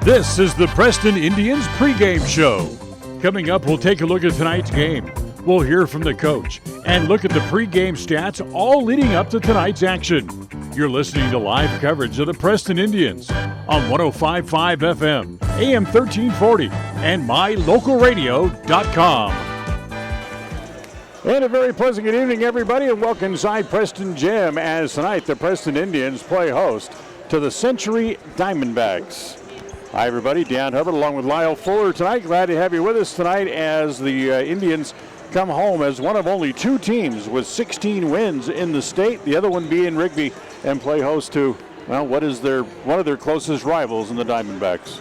This is the Preston Indians pregame show. Coming up, we'll take a look at tonight's game. We'll hear from the coach and look at the pregame stats all leading up to tonight's action. You're listening to live coverage of the Preston Indians on 105.5 FM, AM 1340, and mylocalradio.com. And a very pleasant good evening, everybody, and welcome inside Preston Gym as tonight the Preston Indians play host to the Century Diamondbacks. Hi, everybody. Dan Hubbard along with Lyle Fuller tonight. Glad to have you with us tonight as the Indians come home as one of only two teams with 16 wins in the state, the other one being Rigby, and play host to, well, one of their closest rivals in the Diamondbacks.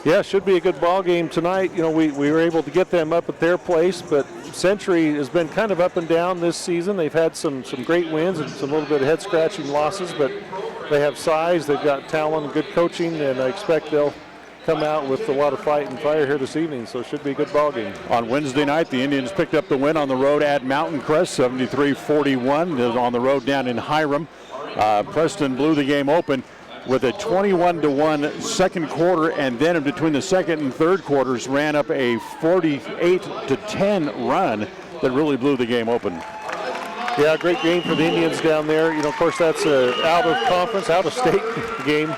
Yeah, should be a good ball game tonight. You know, we were able to get them up at their place, but Century has been kind of up and down this season. They've had some great wins and some little bit of head-scratching losses, but they have size, they've got talent and good coaching, and I expect they'll come out with a lot of fight and fire here this evening, so it should be a good ball game. On Wednesday night, the Indians picked up the win on the road at Mountain Crest, 73-41 on the road down in Hiram. Preston blew the game open with a 21-1 second quarter, and then in between the second and third quarters ran up a 48-10 run that really blew the game open. Yeah, great game for the Indians down there. You know, of course, that's an out-of-conference, out-of-state game,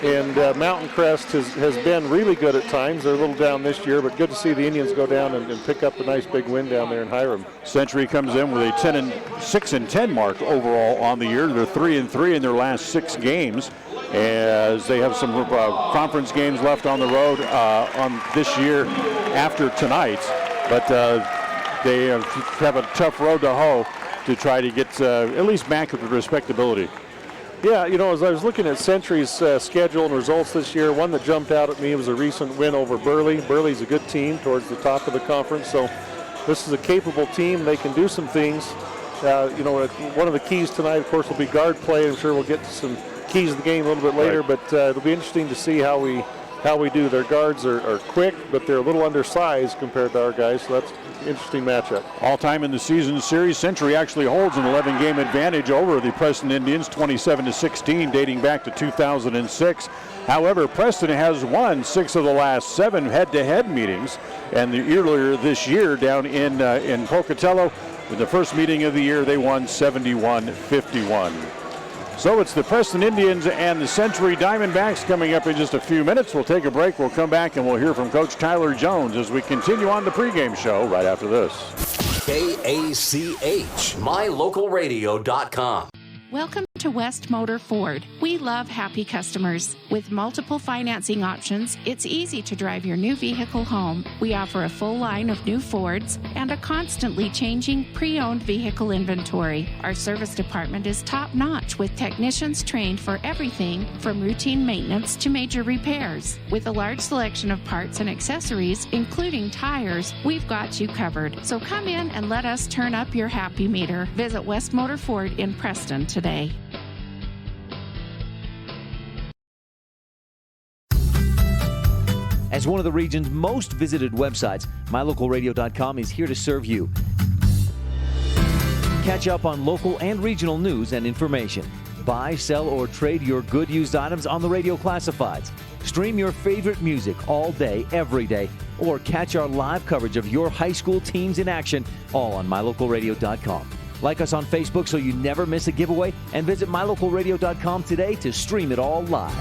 and Mountain Crest has been really good at times. They're a little down this year, but good to see the Indians go down and pick up a nice big win down there in Hiram. Century comes in with a 6-10 mark overall on the year. They're 3-3 in their last 6 games, as they have some conference games left on the road on this year after tonight. But they have a tough road to hoe to try to get at least back with respectability. Yeah, you know, as I was looking at Century's schedule and results this year, one that jumped out at me was a recent win over Burley. Burley's a good team towards the top of the conference, so this is a capable team. They can do some things. You know, one of the keys tonight, of course, will be guard play. I'm sure we'll get to some keys of the game a little bit later, but it'll be interesting to see how we do. Their guards are quick, but they're a little undersized compared to our guys, so that's an interesting matchup. All time in the season series, Century actually holds an 11-game advantage over the Preston Indians, 27-16, dating back to 2006. However, Preston has won 6 of the last 7 head-to-head meetings, and earlier this year down in Pocatello, in the first meeting of the year, they won 71-51. So it's the Preston Indians and the Century Diamondbacks coming up in just a few minutes. We'll take a break. We'll come back and we'll hear from Coach Tyler Jones as we continue on the pregame show right after this. KACH, mylocalradio.com. Welcome to West Motor Ford. We love happy customers. With multiple financing options, it's easy to drive your new vehicle home. We offer a full line of new Fords and a constantly changing pre-owned vehicle inventory. Our service department is top-notch with technicians trained for everything from routine maintenance to major repairs. With a large selection of parts and accessories, including tires, we've got you covered. So come in and let us turn up your happy meter. Visit West Motor Ford in Preston today. As one of the region's most visited websites, mylocalradio.com is here to serve you. Catch up on local and regional news and information. Buy, sell, or trade your good used items on the radio classifieds. Stream your favorite music all day, every day, or catch our live coverage of your high school teams in action, all on mylocalradio.com. Like us on Facebook so you never miss a giveaway, and visit mylocalradio.com today to stream it all live.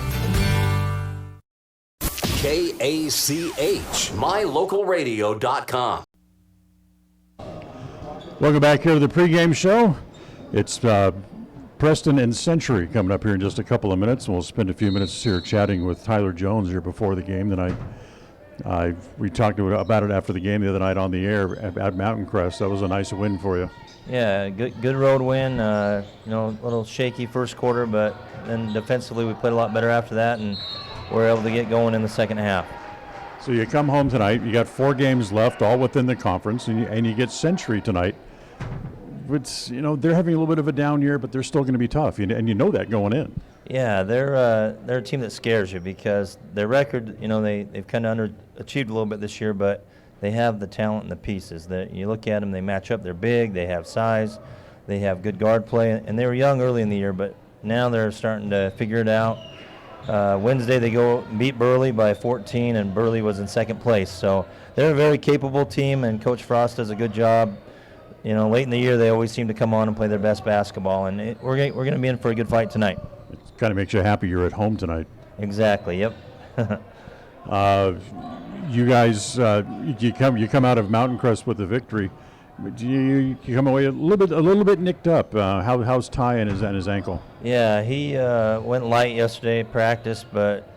KACH, mylocalradio.com. Welcome back here to the pregame show. It's Preston and Century coming up here in just a couple of minutes, and we'll spend a few minutes here chatting with Tyler Jones here before the game tonight. We talked about it after the game the other night on the air at Mountain Crest. That was a nice win for you. Yeah, good road win. You know, a little shaky first quarter, but then defensively we played a lot better after that, and we're able to get going in the second half. So you come home tonight. You got 4 games left, all within the conference, and you get Century tonight. It's, you know, they're having a little bit of a down year, but they're still going to be tough, and you know that going in. Yeah, they're a team that scares you because their record, you know, they've kind of underachieved a little bit this year, but they have the talent and the pieces. That you look at them, they match up. They're big, they have size, they have good guard play, and they were young early in the year, but now they're starting to figure it out. Wednesday they go beat Burley by 14, and Burley was in second place. So they're a very capable team, and Coach Frost does a good job. You know, late in the year they always seem to come on and play their best basketball, and we're going to be in for a good fight tonight. It kind of makes you happy you're at home tonight. Exactly. Yep. You guys, you come out of Mountain Crest with a victory. You come away a little bit nicked up. How's Ty and his ankle? Yeah, he went light yesterday at practice, but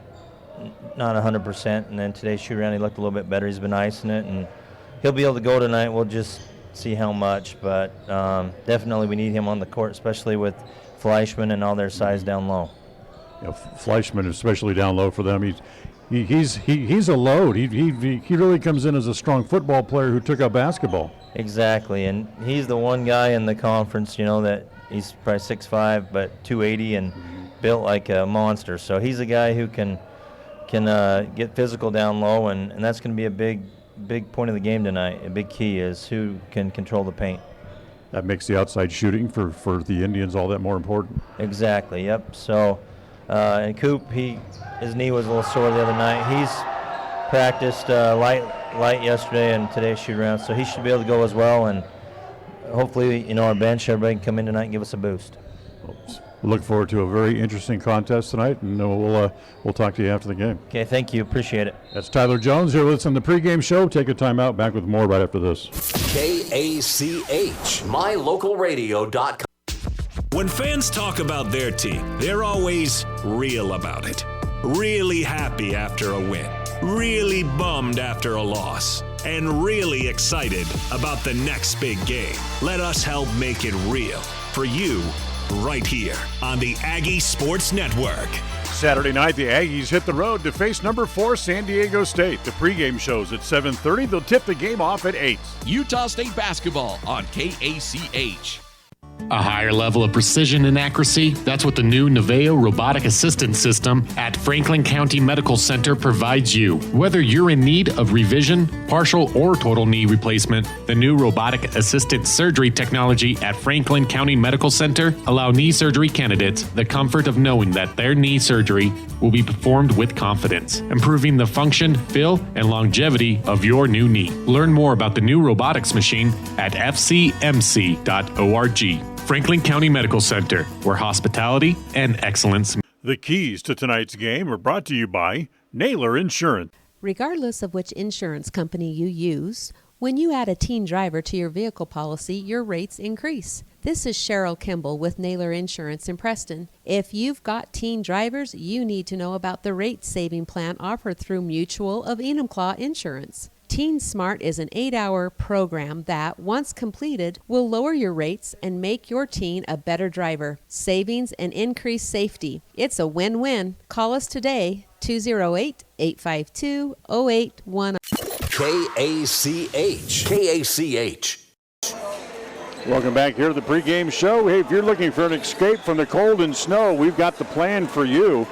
not 100%. And then today's shoot around, he looked a little bit better. He's been icing it, and he'll be able to go tonight. We'll just see how much, but definitely we need him on the court, especially with Fleischman and all their size down low. Yeah, Fleischman, especially down low for them. He's a load. He really comes in as a strong football player who took up basketball. Exactly, and he's the one guy in the conference, you know, that he's probably 6'5", but 280 and built like a monster. So he's a guy who can get physical down low, and that's going to be a big point of the game tonight. A big key is who can control the paint. That makes the outside shooting for the Indians all that more important. Exactly, yep. So, and Coop, his knee was a little sore the other night. He's practiced light yesterday and today's shoot around, so he should be able to go as well. And hopefully, you know, our bench, everybody can come in tonight and give us a boost. We'll look forward to a very interesting contest tonight, and we'll talk to you after the game. Okay, thank you. Appreciate it. That's Tyler Jones here with us on the pregame show. Take a time out. Back with more right after this. KACH, mylocalradio.com. When fans talk about their team, they're always real about it. Really happy after a win. Really bummed after a loss. And really excited about the next big game. Let us help make it real for you right here on the Aggie Sports Network. Saturday night, the Aggies hit the road to face number 4 San Diego State. The pregame show's at 7:30. They'll tip the game off at 8. Utah State basketball on KACH. A higher level of precision and accuracy, that's what the new Naveo Robotic Assistance System at Franklin County Medical Center provides you. Whether you're in need of revision, partial, or total knee replacement, the new robotic assisted surgery technology at Franklin County Medical Center allow knee surgery candidates the comfort of knowing that their knee surgery will be performed with confidence, improving the function, feel, and longevity of your new knee. Learn more about the new robotics machine at fcmc.org. Franklin County Medical Center, where hospitality and excellence. The keys to tonight's game are brought to you by Naylor Insurance. Regardless of which insurance company you use, when you add a teen driver to your vehicle policy, your rates increase. This is Cheryl Kimball with Naylor Insurance in Preston. If you've got teen drivers, you need to know about the rate-saving plan offered through Mutual of Enumclaw Insurance. Teen Smart is an 8-hour program that, once completed, will lower your rates and make your teen a better driver. Savings and increased safety. It's a win-win. Call us today, 208-852-0810. KACH. Welcome back here to the pregame show. Hey, if you're looking for an escape from the cold and snow, we've got the plan for you.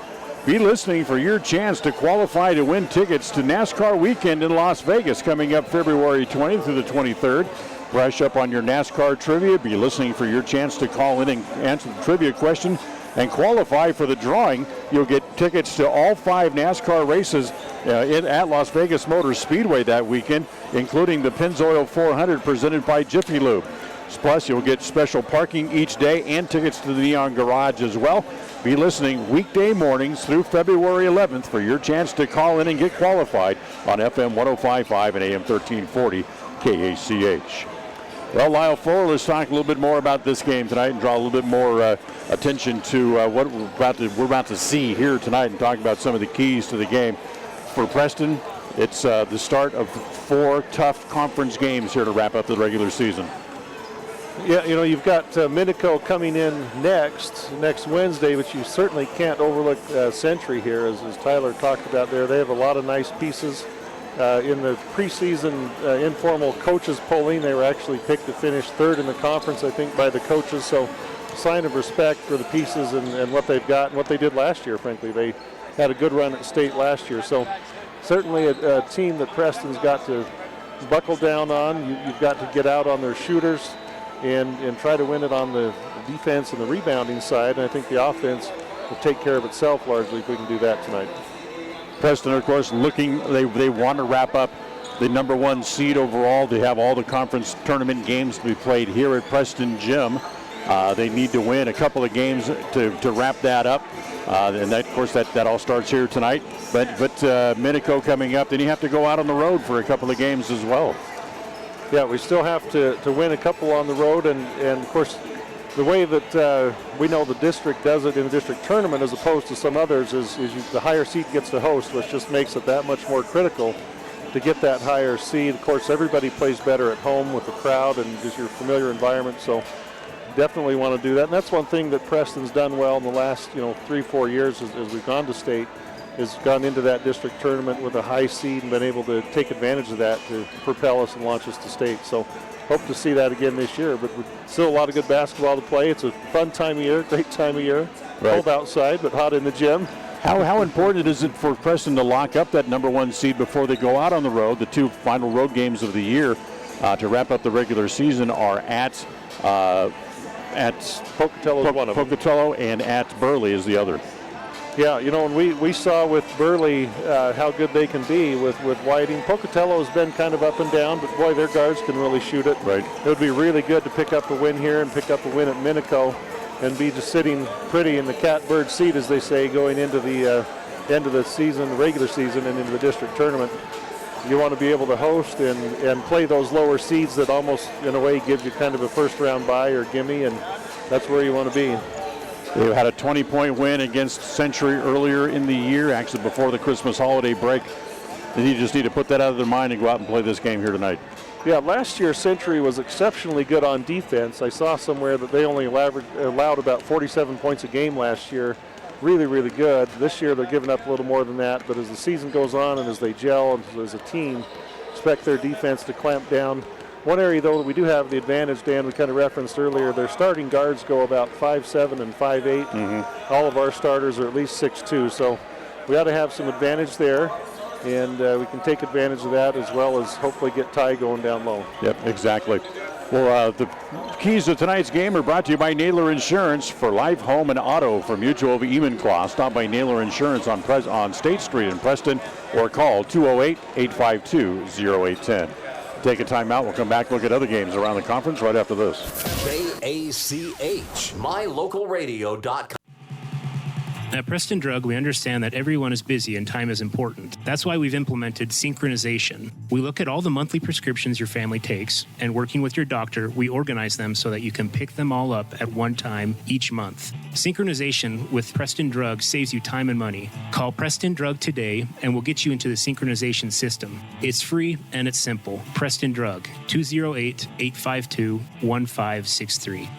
Be listening for your chance to qualify to win tickets to NASCAR weekend in Las Vegas coming up February 20th through the 23rd. Brush up on your NASCAR trivia. Be listening for your chance to call in and answer the trivia question and qualify for the drawing. You'll get tickets to all 5 NASCAR races at Las Vegas Motor Speedway that weekend, including the Pennzoil 400 presented by Jiffy Lube. Plus, you'll get special parking each day and tickets to the Neon Garage as well. Be listening weekday mornings through February 11th for your chance to call in and get qualified on FM 105.5 and AM 1340 KACH. Well, Lyle Fuller, let's talk a little bit more about this game tonight and draw a little bit more attention to what we're about to see here tonight and talk about some of the keys to the game. For Preston, it's the start of 4 tough conference games here to wrap up the regular season. Yeah, you know, you've got Minico coming in next Wednesday, but you certainly can't overlook Century here, as Tyler talked about there. They have a lot of nice pieces. In the preseason informal coaches polling, they were actually picked to finish 3rd in the conference, I think, by the coaches. So, sign of respect for the pieces and what they've got and what they did last year, frankly. They had a good run at state last year. So, certainly a team that Preston's got to buckle down on. You've got to get out on their shooters and try to win it on the defense and the rebounding side. And I think the offense take care of itself largely if we can do that tonight. Preston, of course, they want to wrap up the number one seed overall to have all the conference tournament games to be played here at Preston Gym. They need to win a couple of games to wrap that up. And that, of course, that all starts here tonight. But Minico coming up, then you have to go out on the road for a couple of games as well. Yeah, we still have to win a couple on the road, and of course, the way that we know the district does it in the district tournament as opposed to some others is the higher seed gets to host, which just makes it that much more critical to get that higher seed. Of course, everybody plays better at home with the crowd and just your familiar environment, so definitely want to do that. And that's one thing that Preston's done well in the last 3-4 years as we've gone to state, has gone into that district tournament with a high seed and been able to take advantage of that to propel us and launch us to state. So hope to see that again this year, but still a lot of good basketball to play. It's a fun time of year, great time of year. Right. Cold outside, but hot in the gym. How important is it for Preston to lock up that number one seed before they go out on the road? The two final road games of the year to wrap up the regular season are at Pocatello is one of them. Pocatello and at Burley is the other. Yeah, and we saw with Burley how good they can be with Whiting. Pocatello has been kind of up and down, but boy, their guards can really shoot it. Right. It would be really good to pick up a win here and pick up a win at Minico and be just sitting pretty in the catbird seat, as they say, going into the end of the season, the regular season, and into the district tournament. You want to be able to host and play those lower seeds that almost, in a way, gives you kind of a first-round bye or gimme, and that's where you want to be. They had a 20-point win against Century earlier in the year, actually before the Christmas holiday break. They just need to put that out of their mind and go out and play this game here tonight. Yeah, last year Century was exceptionally good on defense. I saw somewhere that they only allowed about 47 points a game last year. Really, really good. This year they're giving up a little more than that, but as the season goes on and as they gel as a team, expect their defense to clamp down. One area, though, that we do have the advantage, Dan, we kind of referenced earlier, their starting guards go about 5'7" and 5'8". Mm-hmm. All of our starters are at least 6'2", so we ought to have some advantage there, and we can take advantage of that as well as hopefully get Ty going down low. Yep, exactly. Well, the keys to tonight's game are brought to you by Naylor Insurance for life, home, and auto for Mutual of Enumclaw. Stop by Naylor Insurance on State Street in Preston or call 208-852-0810. Take a timeout. We'll come back and look at other games around the conference right after this. KACH, mylocalradio.com. At Preston Drug, we understand that everyone is busy and time is important. That's why we've implemented synchronization. We look at all the monthly prescriptions your family takes, and working with your doctor, we organize them so that you can pick them all up at one time each month. Synchronization with Preston Drug saves you time and money. Call Preston Drug today, and we'll get you into the synchronization system. It's free and it's simple. Preston Drug, 208-852-1563.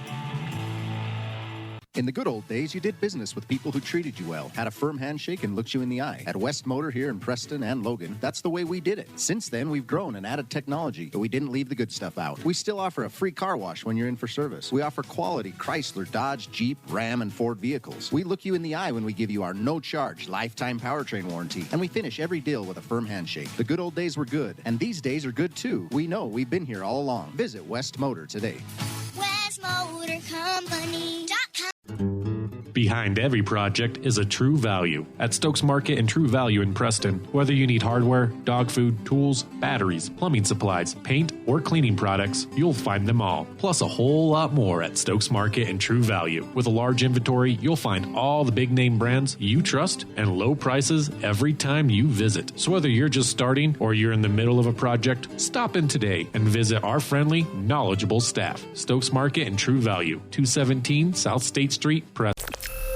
In the good old days, you did business with people who treated you well, had a firm handshake, and looked you in the eye. At West Motor here in Preston and Logan, that's the way we did it. Since then, we've grown and added technology, but we didn't leave the good stuff out. We still offer a free car wash when you're in for service. We offer quality Chrysler, Dodge, Jeep, Ram, and Ford vehicles. We look you in the eye when we give you our no-charge lifetime powertrain warranty, and we finish every deal with a firm handshake. The good old days were good, and these days are good too. We know we've been here all along. Visit West Motor today. WestMotorCompany.com. Behind every project is a True Value. At Stokes Market and True Value in Preston, whether you need hardware, dog food, tools, batteries, plumbing supplies, paint, or cleaning products, you'll find them all. Plus a whole lot more at Stokes Market and True Value. With a large inventory, you'll find all the big name brands you trust and low prices every time you visit. So whether you're just starting or you're in the middle of a project, stop in today and visit our friendly, knowledgeable staff. Stokes Market and True Value, 217 South State Street, Preston.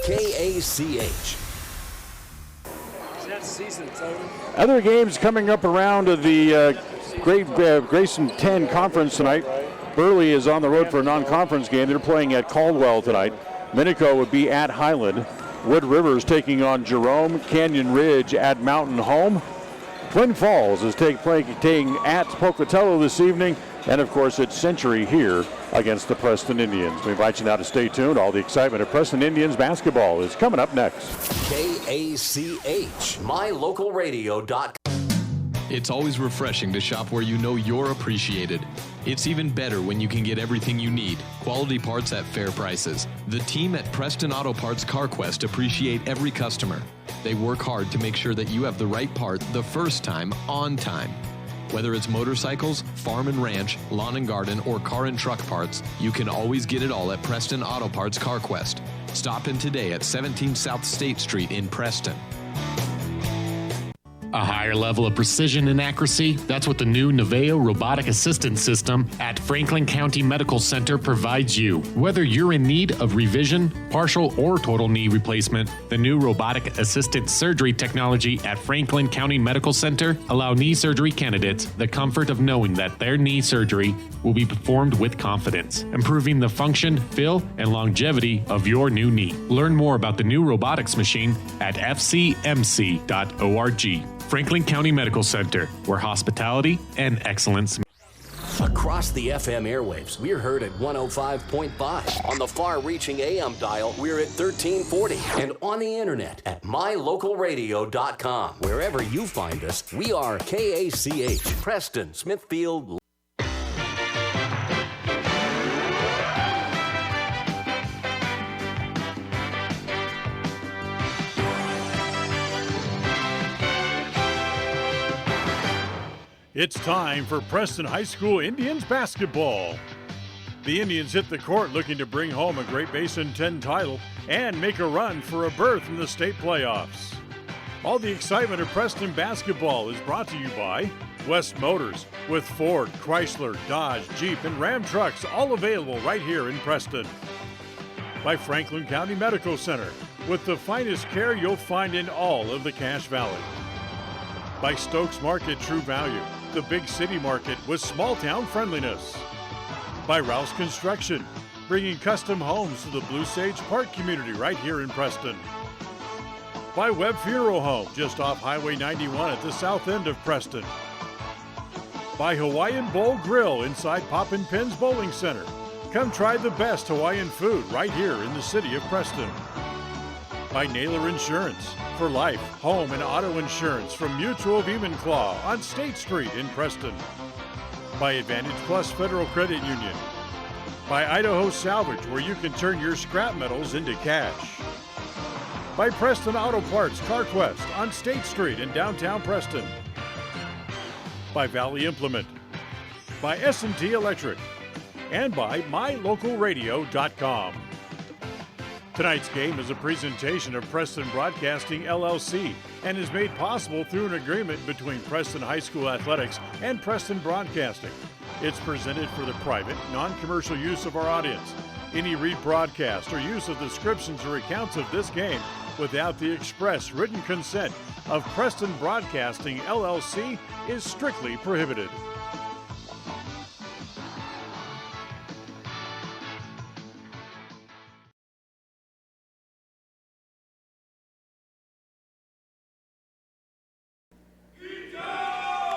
KACH. Other games coming up around the Grayson 10 conference tonight. Burley is on the road for a non-conference game. They're playing at Caldwell tonight. Minico would be at Highland. Wood River's taking on Jerome. Canyon Ridge at Mountain Home. Twin Falls is playing at Pocatello this evening. And, of course, it's Century here against the Preston Indians. We invite you now to stay tuned. All the excitement of Preston Indians basketball is coming up next. KACH, mylocalradio.com. It's always refreshing to shop where you know you're appreciated. It's even better when you can get everything you need, quality parts at fair prices. The team at Preston Auto Parts CarQuest appreciate every customer. They work hard to make sure that you have the right part the first time, on time. Whether it's motorcycles, farm and ranch, lawn and garden, or car and truck parts, you can always get it all at Preston Auto Parts CarQuest. Stop in today at 17 South State Street in Preston. A higher level of precision and accuracy, that's what the new Naveo robotic assistance system at Franklin County Medical Center provides you. Whether you're in need of revision, partial or total knee replacement, the new robotic assisted surgery technology at Franklin County Medical Center allow knee surgery candidates the comfort of knowing that their knee surgery will be performed with confidence, improving the function, feel, and longevity of your new knee. Learn more about the new robotics machine at fcmc.org. Franklin County Medical Center, where hospitality and excellence. Across the FM airwaves, we're heard at 105.5. On the far-reaching AM dial, we're at 1340. And on the internet at mylocalradio.com. Wherever you find us, we are KACH, Preston, Smithfield. It's time for Preston High School Indians basketball. The Indians hit the court looking to bring home a Great Basin 10 title and make a run for a berth in the state playoffs. All the excitement of Preston basketball is brought to you by West Motors, with Ford, Chrysler, Dodge, Jeep, and Ram trucks all available right here in Preston. By Franklin County Medical Center, with the finest care you'll find in all of the Cache Valley. By Stokes Market True Value, the big city market with small town friendliness. By Rouse Construction, bringing custom homes to the Blue Sage Park community right here in Preston. By Webb Funeral Home, just off Highway 91 at the south end of Preston. By Hawaiian Bowl Grill inside Poppin' Pins Bowling Center. Come try the best Hawaiian food right here in the city of Preston. By Naylor Insurance, for life, home, and auto insurance from Mutual of Enumclaw on State Street in Preston. By Advantage Plus Federal Credit Union. By Idaho Salvage, where you can turn your scrap metals into cash. By Preston Auto Parts CarQuest on State Street in downtown Preston. By Valley Implement. By S&T Electric. And by mylocalradio.com. Tonight's game is a presentation of Preston Broadcasting, LLC, and is made possible through an agreement between Preston High School Athletics and Preston Broadcasting. It's presented for the private, non-commercial use of our audience. Any rebroadcast or use of descriptions or accounts of this game without the express written consent of Preston Broadcasting, LLC is strictly prohibited.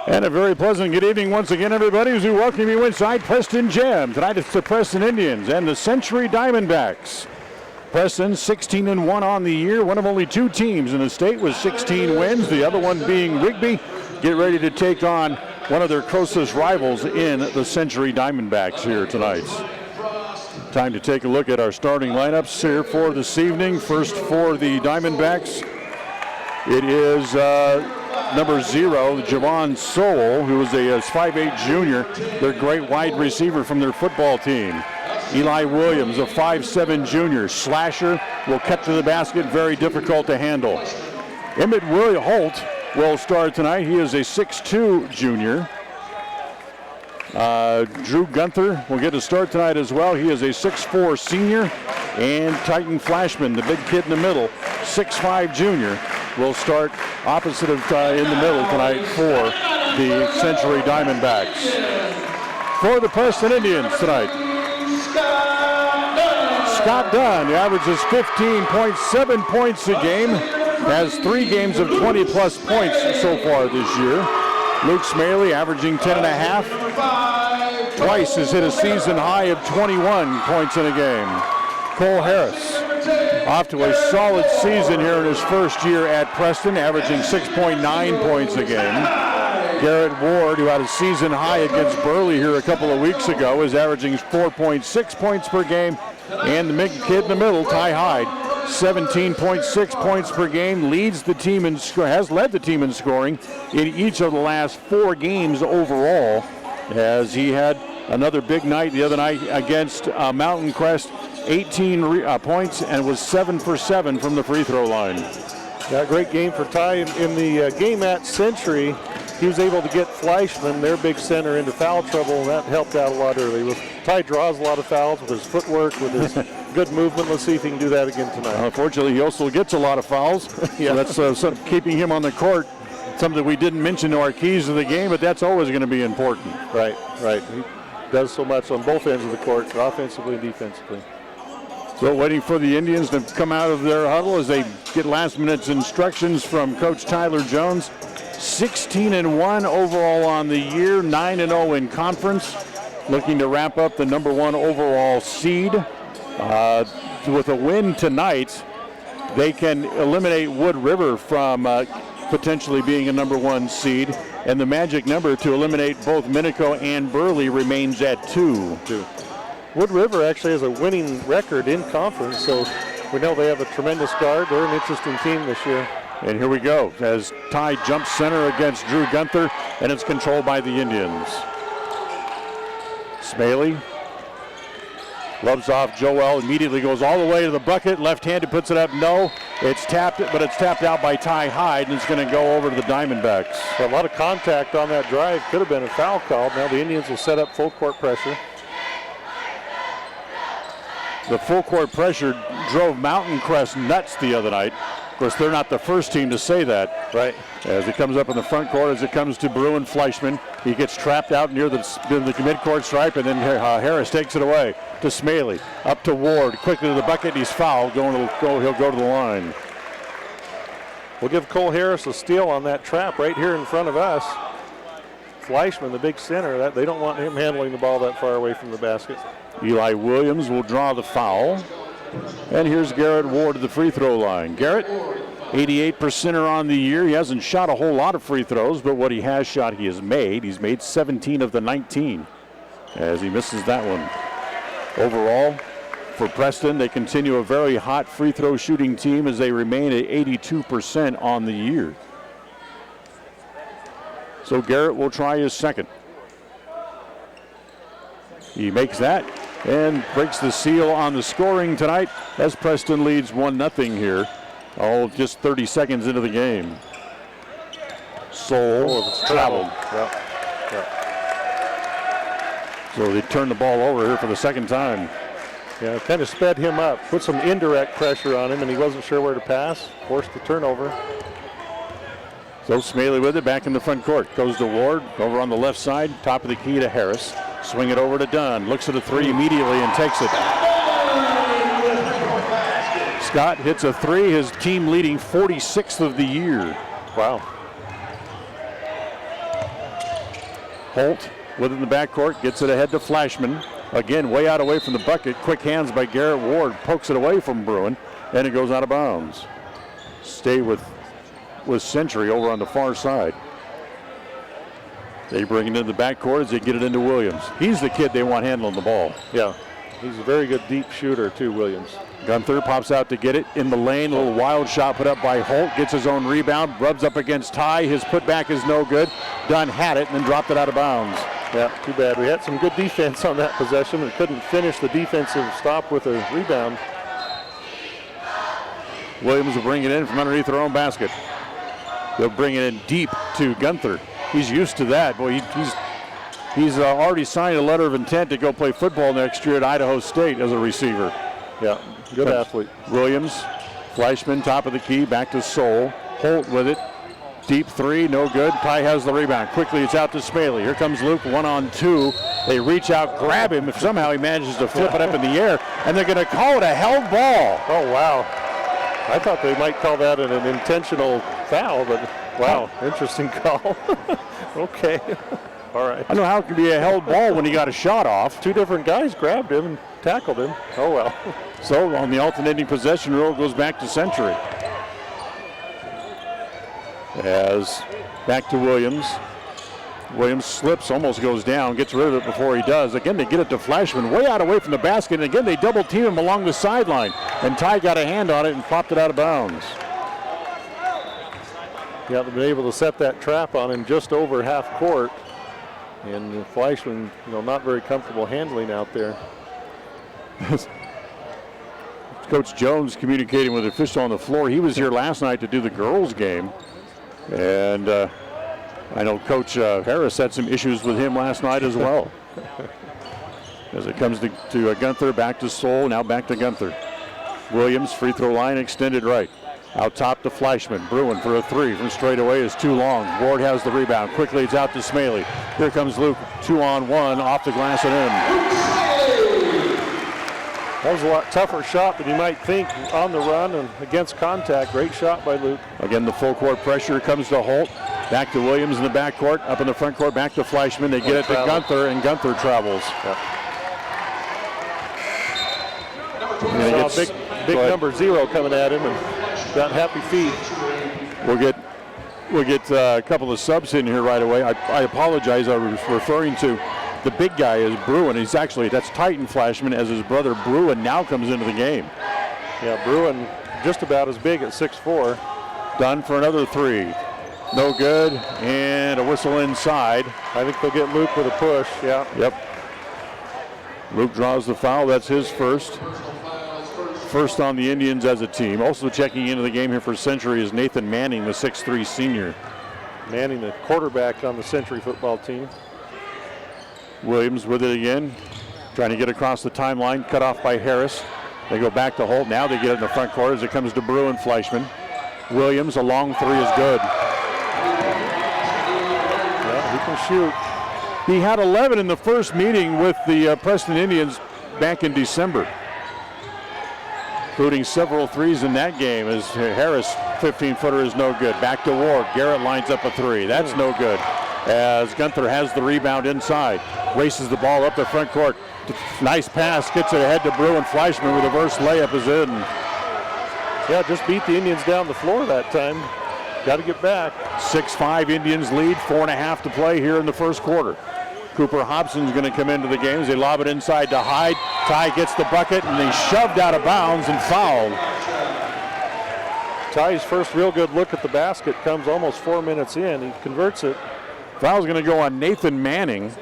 And a very pleasant good evening once again, everybody, as we welcome you inside Preston Gym. Tonight it's the Preston Indians and the Century Diamondbacks. Preston 16-1 on the year, one of only two teams in the state with 16 wins, the other one being Rigby. Get ready to take on one of their closest rivals in the Century Diamondbacks here tonight. Time to take a look at our starting lineups here for this evening. First for the Diamondbacks, it is number 0, Javon Sowell, who is a 5'8 junior, their great wide receiver from their football team. Eli Williams, a 5'7 junior, slasher, will cut to the basket, very difficult to handle. Emmett Holt will start tonight. He is a 6'2 junior. Drew Gunther will get a start tonight as well. He is a 6'4 senior. And Titan Flashman, the big kid in the middle, 6'5 junior, will start opposite of in the middle tonight for the Century Diamondbacks. For the Preston Indians tonight, Scott Dunn averages 15.7 points a game, has 3 games of 20-plus points so far this year. Luke Smaley averaging 10.5. Twice has hit a season high of 21 points in a game. Cole Harris off to a solid season here in his first year at Preston, averaging 6.9 points a game. Garrett Ward, who had a season high against Burley here a couple of weeks ago, is averaging 4.6 points per game. And the kid in the middle, Ty Hyde, 17.6 points per game, leads the team in has led the team in scoring in each of the last 4 games overall, as he had another big night the other night against Mountain Crest, 18 points, and was 7 for 7 from the free throw line. Yeah, great game for Ty. In the game at Century, he was able to get Fleischman, their big center, into foul trouble, and that helped out a lot early. Ty draws a lot of fouls with his footwork, with his good movement. Let's see if he can do that again tonight. Unfortunately, he also gets a lot of fouls. Yeah. So that's keeping him on the court. Something we didn't mention to our keys of the game, but that's always going to be important. Right. He does so much on both ends of the court, offensively and defensively. So waiting for the Indians to come out of their huddle as they get last minute instructions from Coach Tyler Jones. 16-1 overall on the year, 9-0 in conference. Looking to wrap up the number 1 overall seed. With a win tonight, they can eliminate Wood River from potentially being a number 1 seed. And the magic number to eliminate both Minico and Burley remains at 2. Wood River actually has a winning record in conference, so we know they have a tremendous guard. They're an interesting team this year. And here we go as Ty jumps center against Drew Gunther, and it's controlled by the Indians. Smaley lobs off Joel, immediately goes all the way to the bucket, left-handed, puts it up, no. It's tapped, but it's tapped out by Ty Hyde, and it's going to go over to the Diamondbacks. So a lot of contact on that drive, could have been a foul call. Now the Indians will set up full court pressure. The full court pressure drove Mountain Crest nuts the other night. Of course, they're not the first team to say that. Right. As it comes up in the front court, as it comes to Bruin Fleischman, he gets trapped out near the midcourt stripe, and then Harris takes it away to Smaley. Up to Ward, quickly to the bucket, he's fouled. He'll go to the line. We'll give Cole Harris a steal on that trap right here in front of us. Fleischman, the big center, they don't want him handling the ball that far away from the basket. Eli Williams will draw the foul. And here's Garrett Ward to the free throw line. Garrett, 88%er on the year. He hasn't shot a whole lot of free throws, but what he has shot, he has made. He's made 17 of the 19 as he misses that one. Overall, for Preston, they continue a very hot free throw shooting team as they remain at 82% on the year. So Garrett will try his second. He makes that and breaks the seal on the scoring tonight as Preston leads 1-0 here. Just 30 seconds into the game. It's traveled. Yep. So they turn the ball over here for the second time. Yeah, kind of sped him up, put some indirect pressure on him, and he wasn't sure where to pass, forced the turnover. So Smaley with it, back in the front court. Goes to Ward, over on the left side, top of the key to Harris. Swing it over to Dunn, looks at a 3 immediately and takes it. Scott hits a 3, his team leading 46th of the year. Wow. Holt within the backcourt, gets it ahead to Fleischman. Again, way out away from the bucket. Quick hands by Garrett Ward, pokes it away from Bruin, and it goes out of bounds. Stay with Century over on the far side. They bring it into the backcourt as they get it into Williams. He's the kid they want handling the ball. Yeah, he's a very good deep shooter too, Williams. Gunther pops out to get it in the lane. A little wild shot put up by Holt. Gets his own rebound. Rubs up against Ty. His putback is no good. Dunn had it and then dropped it out of bounds. Yeah, too bad. We had some good defense on that possession, but couldn't finish the defensive stop with a rebound. Williams will bring it in from underneath their own basket. They'll bring it in deep to Gunther. He's used to that. Boy, he's already signed a letter of intent to go play football next year at Idaho State as a receiver. Yeah, good athlete. Williams, Fleischman, top of the key, back to Soul. Holt with it. Deep 3, no good. Ty has the rebound. Quickly, it's out to Smaley. Here comes Luke, 1-on-2. They reach out, grab him. If somehow he manages to flip it up in the air, and they're going to call it a held ball. Oh, wow. I thought they might call that an intentional foul, but wow, interesting call. Okay. All right. I don't know how it could be a held ball when he got a shot off. Two different guys grabbed him and tackled him. Oh, well. So on the alternating possession rule, goes back to Century. As back to Williams. Williams slips, almost goes down, gets rid of it before he does. Again, they get it to Flashman, way out away from the basket, and again, they double team him along the sideline. And Ty got a hand on it and popped it out of bounds. Yeah, they've been able to set that trap on him just over half court. And Flashman, not very comfortable handling out there. Coach Jones communicating with the official on the floor. He was here last night to do the girls' game. And I know Coach Harris had some issues with him last night as well. As it comes to Gunther, back to Soule, now back to Gunther. Williams, free throw line extended right. Out top to Flashman. Bruin for a three from straight away is too long. Ward has the rebound. Quickly it's out to Smaley. Here comes Luke, 2-on-1, off the glass and in. That was a lot tougher shot than you might think on the run and against contact. Great shot by Luke. Again, the full court pressure comes to Holt. Back to Williams in the backcourt. Up in the front court, back to Flashman. They get it to Gunther, and Gunther travels. Yep. Big number 0 coming at him and got happy feet. We'll get a couple of subs in here right away. I apologize. I was referring to the big guy is Bruin. That's Titan Flashman, as his brother Bruin now comes into the game. Yeah, Bruin just about as big at 6'4". Done for another three. No good, and a whistle inside. I think they'll get Luke with a push, yeah. Yep. Luke draws the foul. That's his first. First on the Indians as a team. Also checking into the game here for Century is Nathan Manning, the 6'3" senior. Manning, the quarterback on the Century football team. Williams with it again, trying to get across the timeline, cut off by Harris. They go back to Holt. Now they get it in the front court as it comes to Bruin Flashman. Williams, a long three is good. Yeah, he can shoot. He had 11 in the first meeting with the Preston Indians back in December, including several threes in that game. As Harris, 15-footer is no good. Back to Ward. Garrett lines up a three. That's no good. As Gunther has the rebound inside. Races the ball up the front court. Nice pass. Gets it ahead to Bruin Flashman with a reverse layup is in. Yeah, just beat the Indians down the floor that time. Got to get back. 6-5 Indians lead. 4.5 to play here in the first quarter. Cooper Hobson's going to come into the game as they lob it inside to Hyde. Ty gets the bucket and he's shoved out of bounds and fouled. Ty's first real good look at the basket comes almost 4 minutes in. He converts it. Foul's going to go on Nathan Manning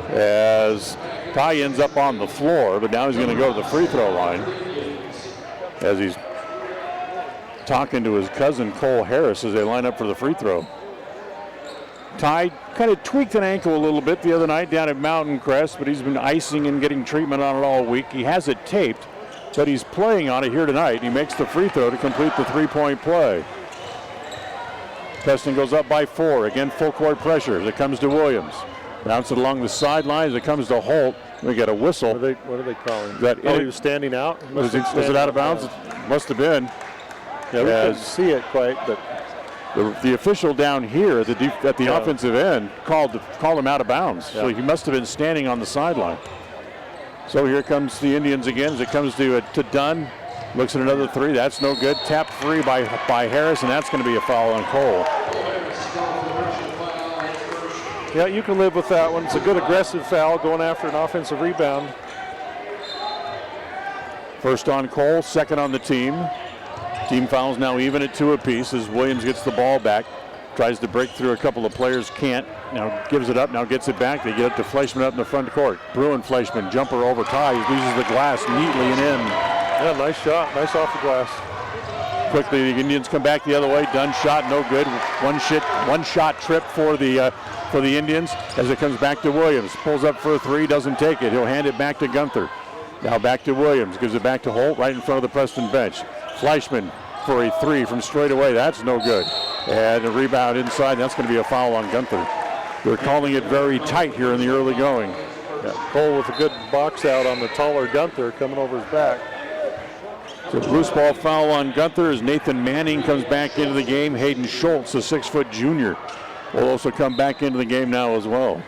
as Ty ends up on the floor, but now he's going to go to the free throw line as he's talking to his cousin Cole Harris as they line up for the free throw. Ty kind of tweaked an ankle a little bit the other night down at Mountain Crest, but he's been icing and getting treatment on it all week. He has it taped, but he's playing on it here tonight. He makes the free throw to complete the three-point play. Preston goes up by 4. Again, full court pressure as it comes to Williams. Bounce it along the sidelines. It comes to Holt. We get a whistle. What are they calling? He was standing out? Was it out of bounds? It must have been. Yeah, we couldn't see it quite, but the official down here at the offensive end called him out of bounds. Yeah. So he must have been standing on the sideline. So here comes the Indians again as it comes to Dunn. Looks at another three. That's no good. Tap free by Harris, and that's going to be a foul on Cole. Yeah, you can live with that one. It's a good aggressive foul going after an offensive rebound. First on Cole, second on the team. Team fouls now even at 2 apiece as Williams gets the ball back. Tries to break through a couple of players, can't. Now gives it up, now gets it back. They get it to Flashman up in the front court. Bruin Flashman, jumper over Ty. He loses the glass neatly and in. Yeah, nice shot. Nice off the glass. Quickly, the Indians come back the other way. Dunn shot, no good. One shot trip for the Indians as it comes back to Williams. Pulls up for a three, doesn't take it. He'll hand it back to Gunther. Now back to Williams. Gives it back to Holt right in front of the Preston bench. Flashman for a three from straight away. That's no good. And a rebound inside. That's going to be a foul on Gunther. They're calling it very tight here in the early going. Yeah, Cole with a good box out on the taller Gunther coming over his back. So loose ball foul on Gunther as Nathan Manning comes back into the game. Hayden Schultz, a 6-foot junior, will also come back into the game now as well.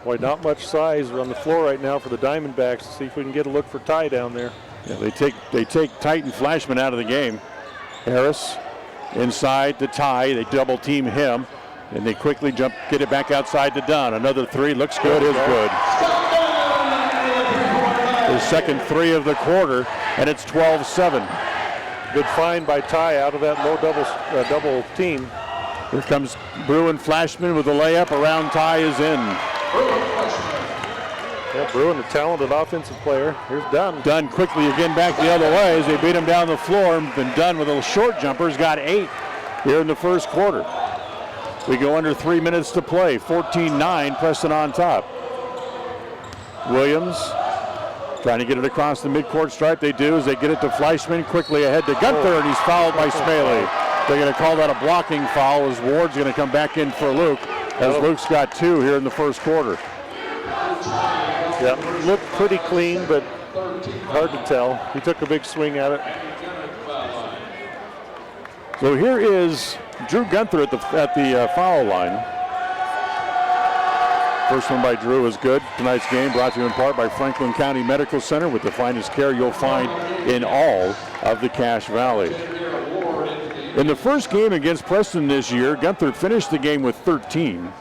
Boy, not much size on the floor right now for the Diamondbacks. See if we can get a look for Ty down there. Yeah, they take Titan Flashman out of the game. Harris Inside to Ty. They double team him. And they quickly get it back outside to Dunn. Another three. Looks good. Is good. His second three of the quarter. And it's 12-7. Good find by Ty out of that low double team. Here comes Bruin Flashman with a layup. Around Ty is in. Yeah, Bruin, a talented offensive player. Here's Dunn. Dunn quickly again back the other way as they beat him down the floor. And Dunn with a short jumper has got 8 here in the first quarter. We go under 3 minutes to play. 14-9, Preston on top. Williams trying to get it across the midcourt stripe. They do as they get it to Fleischman. Quickly ahead to Gunther, and he's fouled by Smaley. They're going to call that a blocking foul as Ward's going to come back in for Luke, as Luke's got 2 here in the first quarter. Yeah, looked pretty clean, but hard to tell. He took a big swing at it. So here is Drew Gunther at the foul line. First one by Drew is good. Tonight's game brought to you in part by Franklin County Medical Center, with the finest care you'll find in all of the Cache Valley. In the first game against Preston this year, Gunther finished the game with 13,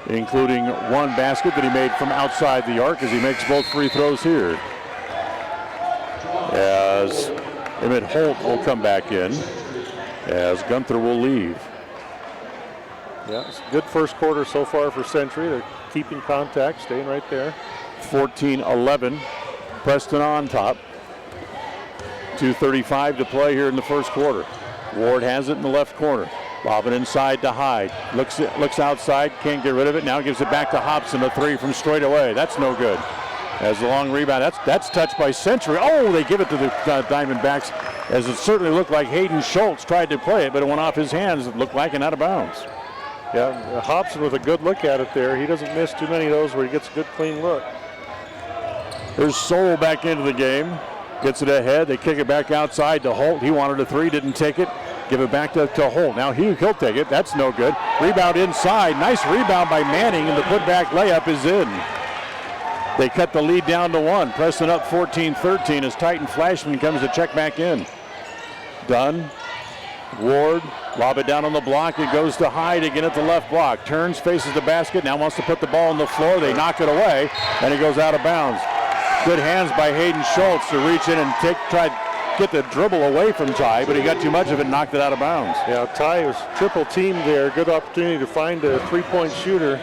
including 1 basket that he made from outside the arc as he makes both free throws here. As Emmett Holt will come back in, as Gunther will leave. Yeah, it's a good first quarter so far for Century. They're keeping contact, staying right there. 14-11, Preston on top. 2:35 to play here in the first quarter. Ward has it in the left corner. Bobbing inside to Hyde. Looks outside, can't get rid of it. Now gives it back to Hobson, a 3 from straight away. That's no good. As the long rebound, that's touched by Century. Oh, they give it to the Diamondbacks, as it certainly looked like Hayden Schultz tried to play it, but it went off his hands. It looked like and out of bounds. Yeah, Hobson with a good look at it there. He doesn't miss too many of those where he gets a good clean look. There's Soul back into the game. Gets it ahead. They kick it back outside to Holt. He wanted a 3, didn't take it. Give it back to Holt. Now he'll take it. That's no good. Rebound inside. Nice rebound by Manning, and the putback layup is in. They cut the lead down to 1. Preston up 14-13 as Titan Flashman comes to check back in. Dunn, Ward, lob it down on the block. It goes to Hyde again at the left block. Turns, faces the basket. Now wants to put the ball on the floor. They knock it away, and it goes out of bounds. Good hands by Hayden Schultz to reach in and try to get the dribble away from Ty, but he got too much of it and knocked it out of bounds. Yeah, Ty was triple teamed there. Good opportunity to find a 3-point shooter.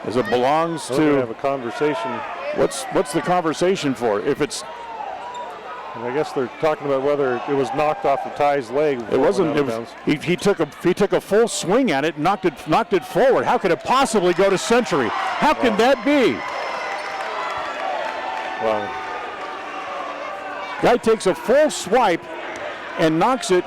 As it belongs We're to gonna have a conversation. What's the conversation for? If it's, and I guess they're talking about whether it was knocked off of Ty's leg. It wasn't. It was, he took a full swing at it, knocked it forward. How could it possibly go to Century? How can that be? Wow. Guy takes a full swipe and knocks it,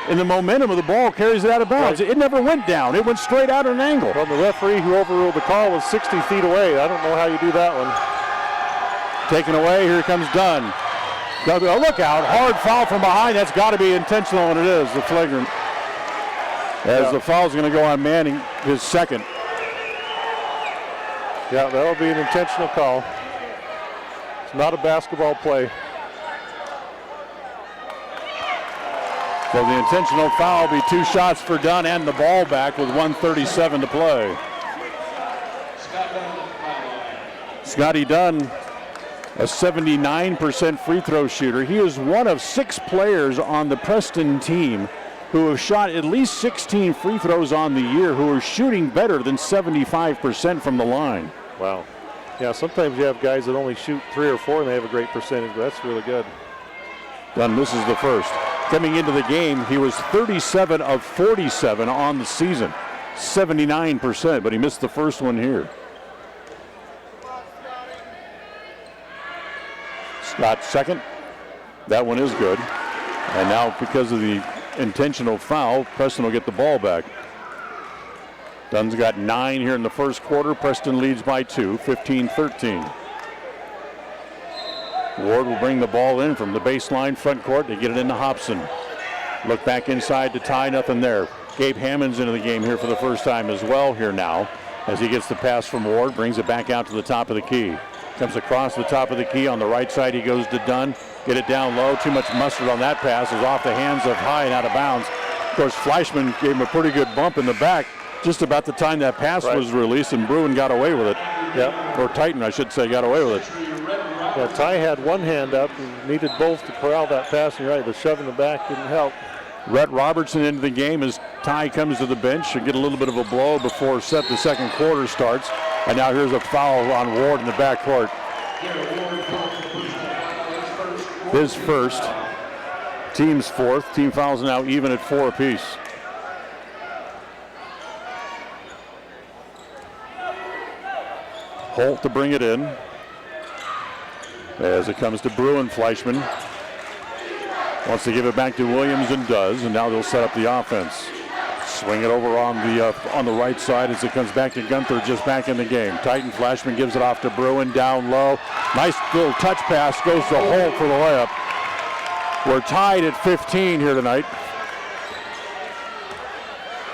and the momentum of the ball carries it out of bounds. Right. It never went down. It went straight out at an angle. Well, the referee who overruled the call was 60 feet away. I don't know how you do that one. Taken away. Here comes Dunn. Oh, look out. Hard foul from behind. That's got to be intentional, and it is. The flagrant. As the foul's going to go on Manning, his second. Yeah, that'll be an intentional call. It's not a basketball play. So the intentional foul will be 2 shots for Dunn and the ball back with 1:37 to play. Scotty Dunn, a 79% free throw shooter. He is one of 6 players on the Preston team who have shot at least 16 free throws on the year, who are shooting better than 75% from the line. Wow. Yeah, sometimes you have guys that only shoot 3 or 4 and they have a great percentage, but that's really good. Dunn misses the first. Coming into the game, he was 37 of 47 on the season, 79%, but he missed the first one here. Scott second. That one is good. And now because of the intentional foul, Preston will get the ball back. Dunn's got 9 here in the first quarter. Preston leads by 2, 15-13. Ward will bring the ball in from the baseline front court. They get it into Hobson. Look back inside to Ty, nothing there. Gabe Hammond's into the game here for the first time as well here now, as he gets the pass from Ward, brings it back out to the top of the key. Comes across the top of the key on the right side. He goes to Dunn. Get it down low. Too much mustard on that pass. Is off the hands of High and out of bounds. Of course, Fleischman gave him a pretty good bump in the back just about the time that pass was released, and Bruin got away with it. Yeah. Or Titan, I should say, got away with it. Yeah, Ty had one hand up and needed both to corral that pass. And you're right, the shove in the back didn't help. Rhett Robertson into the game as Ty comes to the bench and get a little bit of a blow before the second quarter starts. And now here's a foul on Ward in the backcourt. His first, team's fourth. Team fouls now even at 4 apiece. Holt to bring it in. As it comes to Bruin, Fleischman wants to give it back to Williams and does, and now they'll set up the offense. Swing it over on the right side as it comes back to Gunther, just back in the game. Titan Fleischman gives it off to Bruin, down low. Nice little touch pass, goes to Holt for the layup. We're tied at 15 here tonight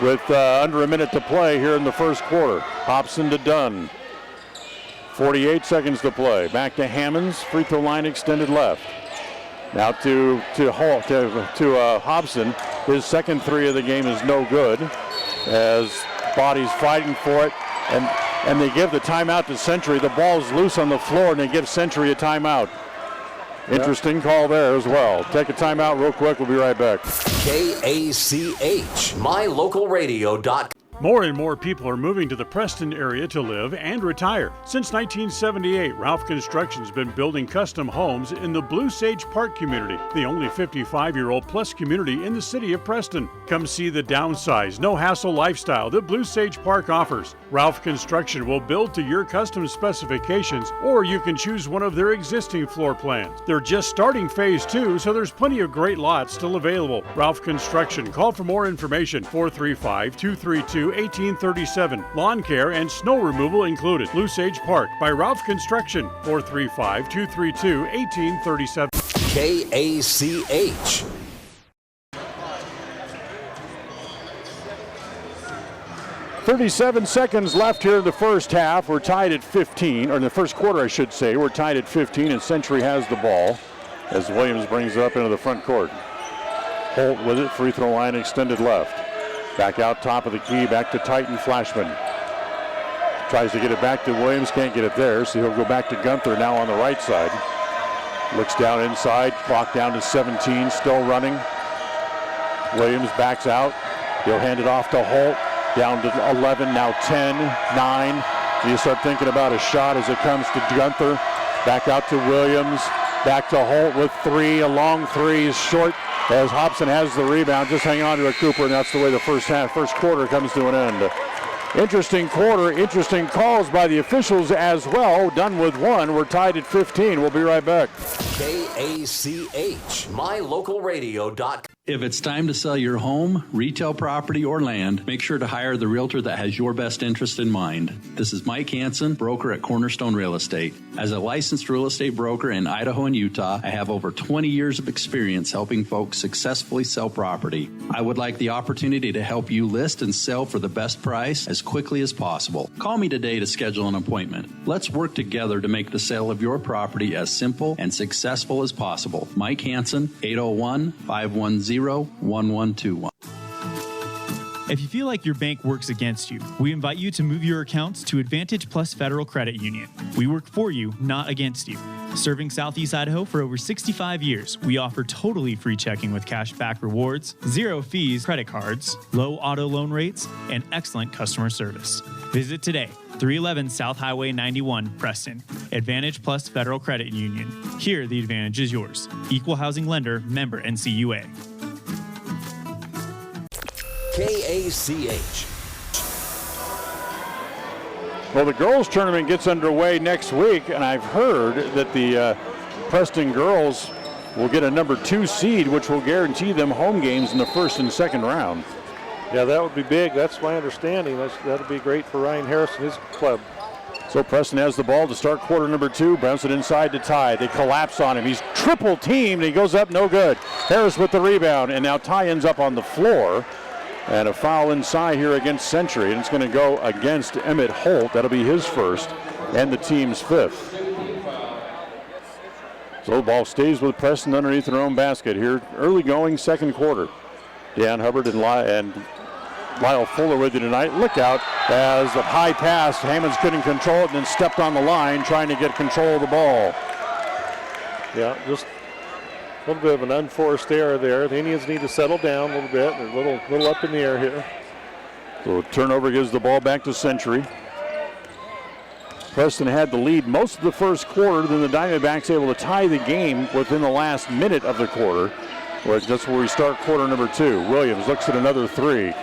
with under a minute to play here in the first quarter. Hobson to Dunn. 48 seconds to play. Back to Hammonds, free throw line extended left. Now to Hobson. His second three of the game is no good as Body's fighting for it, and they give the timeout to Century. The ball's loose on the floor, and they give Century a timeout. Interesting call there as well. Take a timeout real quick. We'll be right back. KACH, mylocal.radio.com. More and more people are moving to the Preston area to live and retire. Since 1978, Ralph Construction's been building custom homes in the Blue Sage Park community, the only 55-year-old plus community in the city of Preston. Come see the downsized, no-hassle lifestyle that Blue Sage Park offers. Ralph Construction will build to your custom specifications, or you can choose one of their existing floor plans. They're just starting phase 2, so there's plenty of great lots still available. Ralph Construction. Call for more information, 435-232-1837. Lawn care and snow removal included. Blue Sage Park by Ralph Construction. 435-232-1837. KACH. .37 seconds left here in the first half. We're tied at 15, or in the first quarter, I should say. We're tied at 15, and Century has the ball as Williams brings it up into the front court. Holt with it, free throw line extended left. Back out top of the key, back to Titan Fleischman. Tries to get it back to Williams, can't get it there, so he'll go back to Gunther now on the right side. Looks down inside, clock down to 17, still running. Williams backs out. He'll hand it off to Holt, down to 11, now 10, 9. You start thinking about a shot as it comes to Gunther. Back out to Williams, back to Holt with 3, a long 3 is short. As Hobson has the rebound, just hang on to it, Cooper, and that's the way the first quarter comes to an end. Interesting quarter, interesting calls by the officials as well. Done with 1. We're tied at 15. We'll be right back. KACH, mylocal.radio.com. If it's time to sell your home, retail property, or land, make sure to hire the realtor that has your best interest in mind. This is Mike Hansen, broker at Cornerstone Real Estate. As a licensed real estate broker in Idaho and Utah, I have over 20 years of experience helping folks successfully sell property. I would like the opportunity to help you list and sell for the best price as quickly as possible. Call me today to schedule an appointment. Let's work together to make the sale of your property as simple and successful as possible. Mike Hansen, 801-510-1121. If you feel like your bank works against you, we invite you to move your accounts to Advantage Plus Federal Credit Union. We work for you, not against you. Serving Southeast Idaho for over 65 years, we offer totally free checking with cash back rewards, 0 fees credit cards, low auto loan rates, and excellent customer service. Visit today, 311 South Highway 91, Preston. Advantage Plus Federal Credit Union. Here, the advantage is yours. Equal housing lender, member NCUA. KACH. Well, the girls' tournament gets underway next week, and I've heard that the Preston girls will get a number 2 seed, which will guarantee them home games in the first and second round. Yeah, that would be big. That's my understanding. That'll be great for Ryan Harris and his club. So Preston has the ball to start quarter number 2. Bounce it inside to Ty. They collapse on him. He's triple teamed. He goes up, no good. Harris with the rebound, and now Ty ends up on the floor. And a foul inside here against Century, and it's going to go against Emmett Holt. That'll be his first and the team's 5th. So the ball stays with Preston underneath their own basket here. Early going second quarter. Dan Hubbard and Lyle Fuller with you tonight. Look out as the high pass. Hammonds couldn't control it and then stepped on the line trying to get control of the ball. Yeah, just a little bit of an unforced error there. The Indians need to settle down a little bit. They're a little up in the air here. So turnover gives the ball back to Century. Preston had the lead most of the first quarter, then the Diamondbacks able to tie the game within the last minute of the quarter. That's where we start quarter number 2. Williams looks at another 3.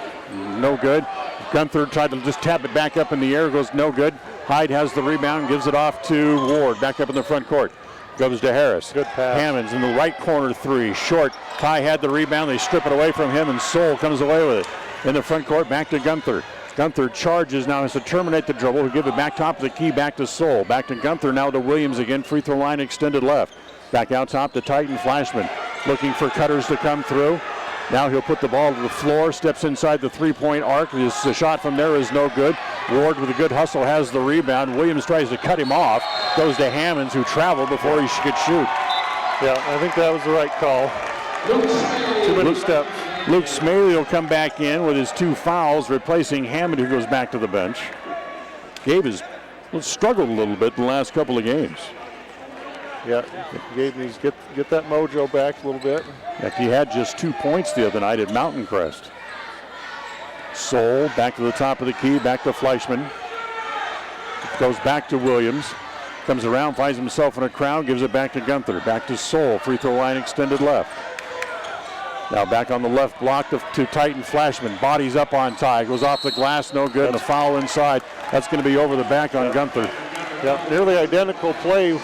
No good. Gunther tried to just tap it back up in the air, goes no good. Hyde has the rebound, gives it off to Ward, back up in the front court. Goes to Harris. Good pass. Hammonds in the right corner 3, short. Ty had the rebound, they strip it away from him, and Soul comes away with it. In the front court, back to Gunther. Gunther charges now, has to terminate the dribble. He'll give it back top of the key, back to Soul. Back to Gunther, now to Williams again. Free throw line extended left. Back out top to Titan Flashman. Looking for cutters to come through. Now he'll put the ball to the floor, steps inside the three-point arc. The shot from there is no good. Ward with a good hustle has the rebound. Williams tries to cut him off. Goes to Hammonds, who traveled before he could shoot. Yeah, I think that was the right call. Too many steps. Luke Smaley will come back in with his 2 fouls, replacing Hammond, who goes back to the bench. Gabe has struggled a little bit in the last couple of games. Yeah, Gabe needs to get that mojo back a little bit. Heck, he had just 2 points the other night at Mountain Crest. Soul back to the top of the key, back to Fleischman. Goes back to Williams. Comes around, finds himself in a crowd, gives it back to Gunther. Back to Soul, free throw line extended left. Now back on the left block to Titan Flashman. Bodies up on Ty. Goes off the glass, no good. And a foul inside. That's going to be over the back on Gunther. Yeah, nearly identical play.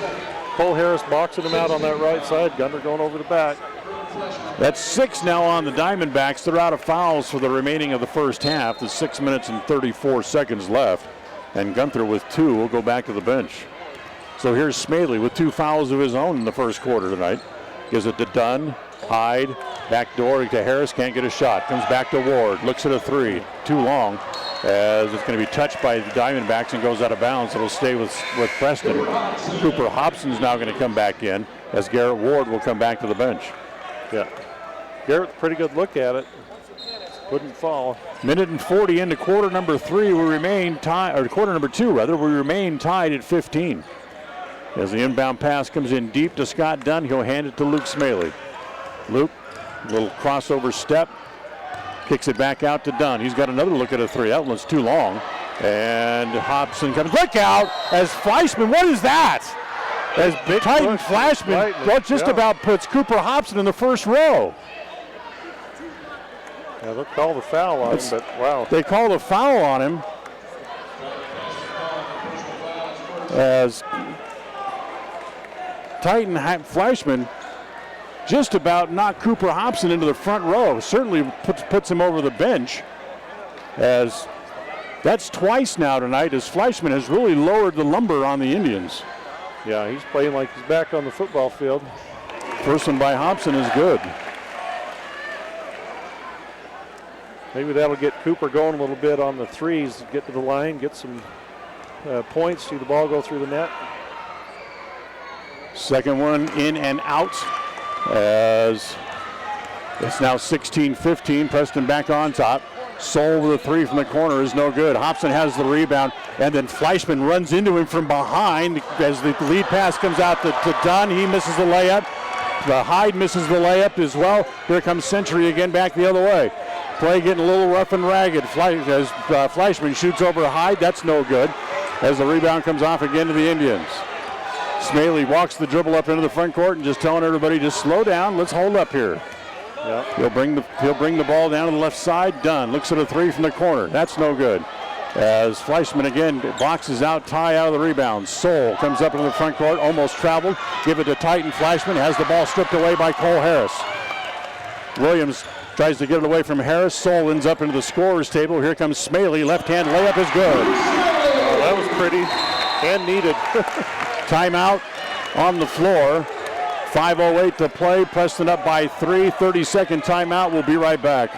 Cole Harris boxing him out on that right side. Gunther going over the back. That's 6 now on the Diamondbacks. They're out of fouls for the remaining of the first half. There's 6 minutes and 34 seconds left. And Gunther with 2 will go back to the bench. So here's Smaley with 2 fouls of his own in the first quarter tonight. Gives it to Dunn. Hyde, back door to Harris, can't get a shot. Comes back to Ward, looks at a 3, too long, as it's going to be touched by the Diamondbacks and goes out of bounds. It'll stay with Preston. Cooper Hobson's now going to come back in, as Garrett Ward will come back to the bench. Yeah, Garrett, pretty good look at it. Wouldn't fall. Minute and 40 into quarter number 3, we remain tied, or quarter number 2 rather, we remain tied at 15. As the inbound pass comes in deep to Scott Dunn, he'll hand it to Luke Smaley. Luke, little crossover step, kicks it back out to Dunn. He's got another look at a 3. That one's too long. And Hobson comes. Look out as Fleischman. What is that? As Titan Flashman just about puts Cooper Hobson in the first row. Yeah, they'll call the foul on him, but wow. They called a foul on him. As Titan Flashman just about knocked Cooper Hobson into the front row. Certainly puts him over the bench, as that's twice now tonight as Fleischman has really lowered the lumber on the Indians. Yeah, he's playing like he's back on the football field. First one by Hobson is good. Maybe that'll get Cooper going a little bit on the 3s, get to the line, get some points, see the ball go through the net. Second one in and out. As it's now 16-15, Preston back on top. Soul with a 3 from the corner is no good. Hobson has the rebound, and then Fleischman runs into him from behind as the lead pass comes out to Dunn. He misses the layup. The Hyde misses the layup as well. Here comes Century again back the other way. Play getting a little rough and ragged as Fleischman shoots over Hyde. That's no good as the rebound comes off again to the Indians. Smaley walks the dribble up into the front court and just telling everybody to slow down. Let's hold up here. Yep. He'll bring the ball down to the left side. Dunn looks at a 3 from the corner. That's no good. As Fleischman again boxes out Ty out of the rebound. Soul comes up into the front court, almost traveled. Give it to Titan Flashman. Has the ball stripped away by Cole Harris. Williams tries to get it away from Harris. Soul ends up into the scorer's table. Here comes Smaley. Left hand layup is good. Oh, that was pretty and needed. Timeout on the floor. 5:08 to play. Preston up by 3. 30-second timeout. We'll be right back.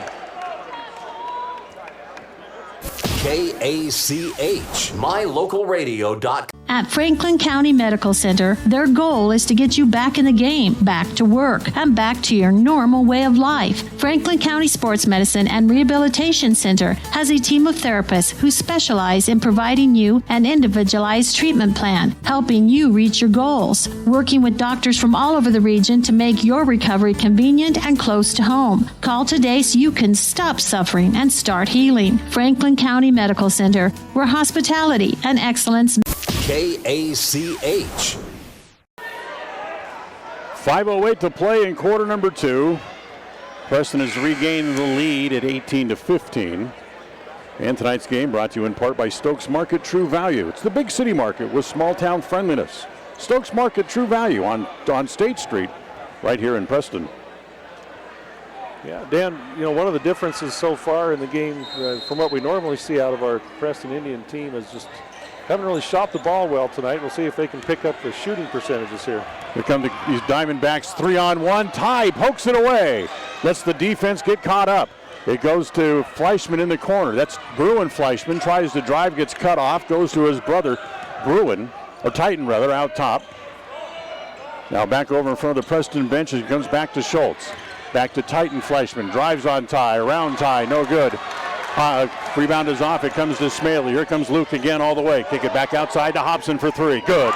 KACH, mylocalradio.com. At Franklin County Medical Center, their goal is to get you back in the game, back to work, and back to your normal way of life. Franklin County Sports Medicine and Rehabilitation Center has a team of therapists who specialize in providing you an individualized treatment plan, helping you reach your goals, working with doctors from all over the region to make your recovery convenient and close to home. Call today so you can stop suffering and start healing. Franklin County Medical Center, where hospitality and excellence. KACH. 5:08 to play in quarter number 2. Preston has regained the lead at 18-15. And tonight's game brought to you in part by Stokes Market True Value. It's the big city market with small town friendliness. Stokes Market True Value on State Street right here in Preston. Yeah, Dan, one of the differences so far in the game from what we normally see out of our Preston Indian team is just haven't really shot the ball well tonight. We'll see if they can pick up the shooting percentages here. Here come these Diamondbacks, 3-on-1. Ty pokes it away. Lets the defense get caught up. It goes to Fleischman in the corner. That's Bruin Fleischman. Tries to drive, gets cut off. Goes to his brother, Titan out top. Now back over in front of the Preston bench as he comes back to Schultz. Back to Titan Fleischman. Drives on Ty. Around Ty. No good. Rebound is off. It comes to Smaley. Here comes Luke again all the way. Kick it back outside to Hobson for 3. Good.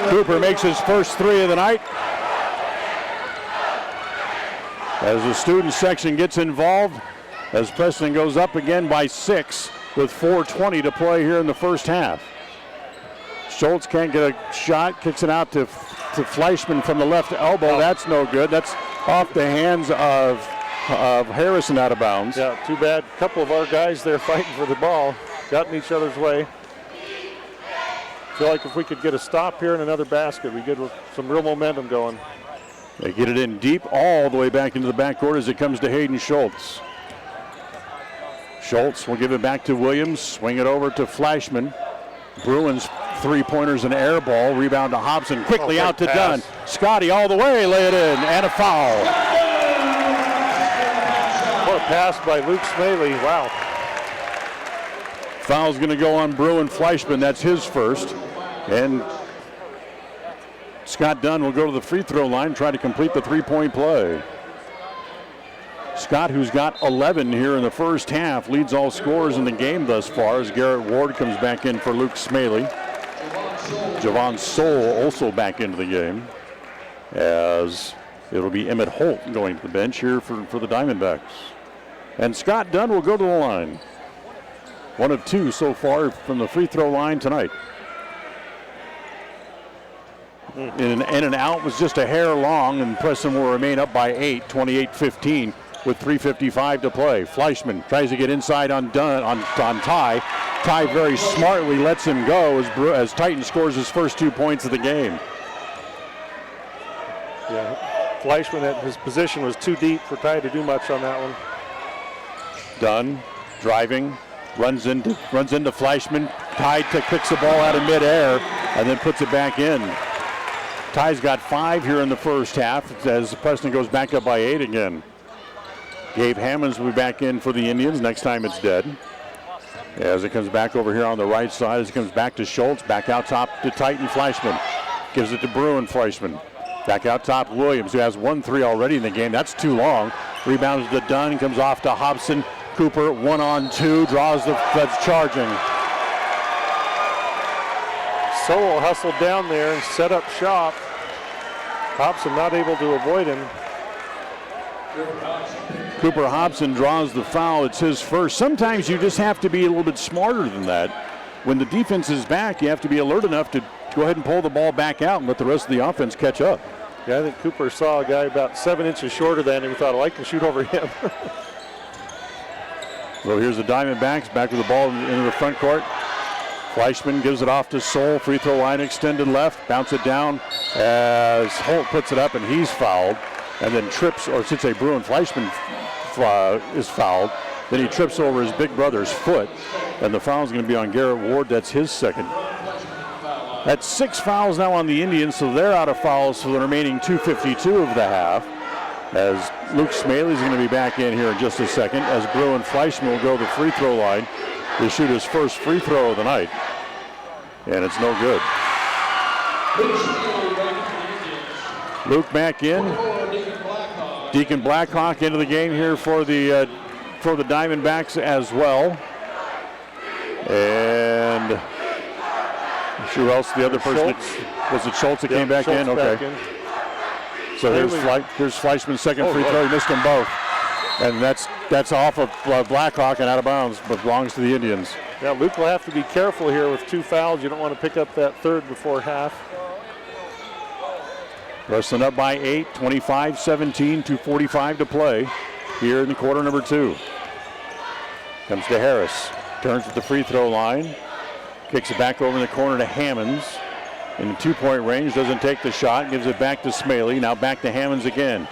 Cooper makes his first 3 of the night. As the student section gets involved, as Preston goes up again by 6 with 4:20 to play here in the first half. Schultz can't get a shot. Kicks it out to Fleischman from the left elbow. That's no good. That's off the hands of Harrison out of bounds. Yeah, too bad. A couple of our guys there fighting for the ball got in each other's way. Feel like if we could get a stop here and another basket, we get some real momentum going. They get it in deep all the way back into the backcourt as it comes to Hayden Schultz. Schultz will give it back to Williams, swing it over to Fleischman. Bruins 3-pointers and air ball. Rebound to Hobson, quickly out to Dunn. Scotty all the way, lay it in, and a foul. What a pass by Luke Smaley, wow. Foul's going to go on Bruin Fleischman, that's his first. And Scott Dunn will go to the free throw line, try to complete the 3-point play. Scott, who's got 11 here in the first half, leads all scorers in the game thus far as Garrett Ward comes back in for Luke Smaley. Javon Soule also back into the game as it'll be Emmett Holt going to the bench here for the Diamondbacks. And Scott Dunn will go to the line. 1 of 2 so far from the free throw line tonight. In and out was just a hair long, and Preston will remain up by 8, 28-15 with 3:55 to play. Fleischman tries to get inside on Ty. Ty very smartly lets him go as Titan scores his first 2 points of the game. Yeah, Fleischman at his position was too deep for Ty to do much on that one. Dunn driving, runs into Fleischman. Ty kicks the ball out of midair and then puts it back in. Ty's got 5 here in the first half as Preston goes back up by 8 again. Gabe Hammonds will be back in for the Indians. Next time it's dead. As it comes back over here on the right side, as it comes back to Schultz, back out top to Titan Fleischman. Gives it to Bruin Fleischman. Back out top, Williams, who has 1-3 already in the game. That's too long. Rebounds to Dunn, comes off to Hobson. Cooper, 1-on-2, draws that's charging. Sowell hustled down there and set up shop. Hobson not able to avoid him. Cooper Hobson draws the foul. It's his first. Sometimes you just have to be a little bit smarter than that. When the defense is back, you have to be alert enough to go ahead and pull the ball back out and let the rest of the offense catch up. Yeah, I think Cooper saw a guy about 7 inches shorter than him and thought, I can shoot over him. So here's the Diamondbacks back with the ball into the front court. Fleischman gives it off to Soule. Free throw line extended left. Bounce it down as Holt puts it up and he's fouled. And then trips, or should say Bruin Fleischman is fouled. Then he trips over his big brother's foot. And the foul is going to be on Garrett Ward. That's his second. That's 6 fouls now on the Indians, so they're out of fouls for the remaining 2:52 of the half. As Luke Smaley is going to be back in here in just a second, as Bruin Fleischman will go to the free throw line. to shoot his first free throw of the night. And it's no good. Luke back in. Deacon Blackhawk into the game here for the Diamondbacks as well. And who else? The other person was it Schultz that came back in? Okay. So here's Fleischman's second free throw. He missed them both, and that's off of Blackhawk and out of bounds, but belongs to the Indians. Yeah, Luke will have to be careful here with 2 fouls. You don't want to pick up that third before half. Preston up by 8, 25-17, 2:45 to play here in the quarter number 2. Comes to Harris, turns at the free throw line, kicks it back over in the corner to Hammonds. In the 2-point range, doesn't take the shot, gives it back to Smaley. Now back to Hammonds again.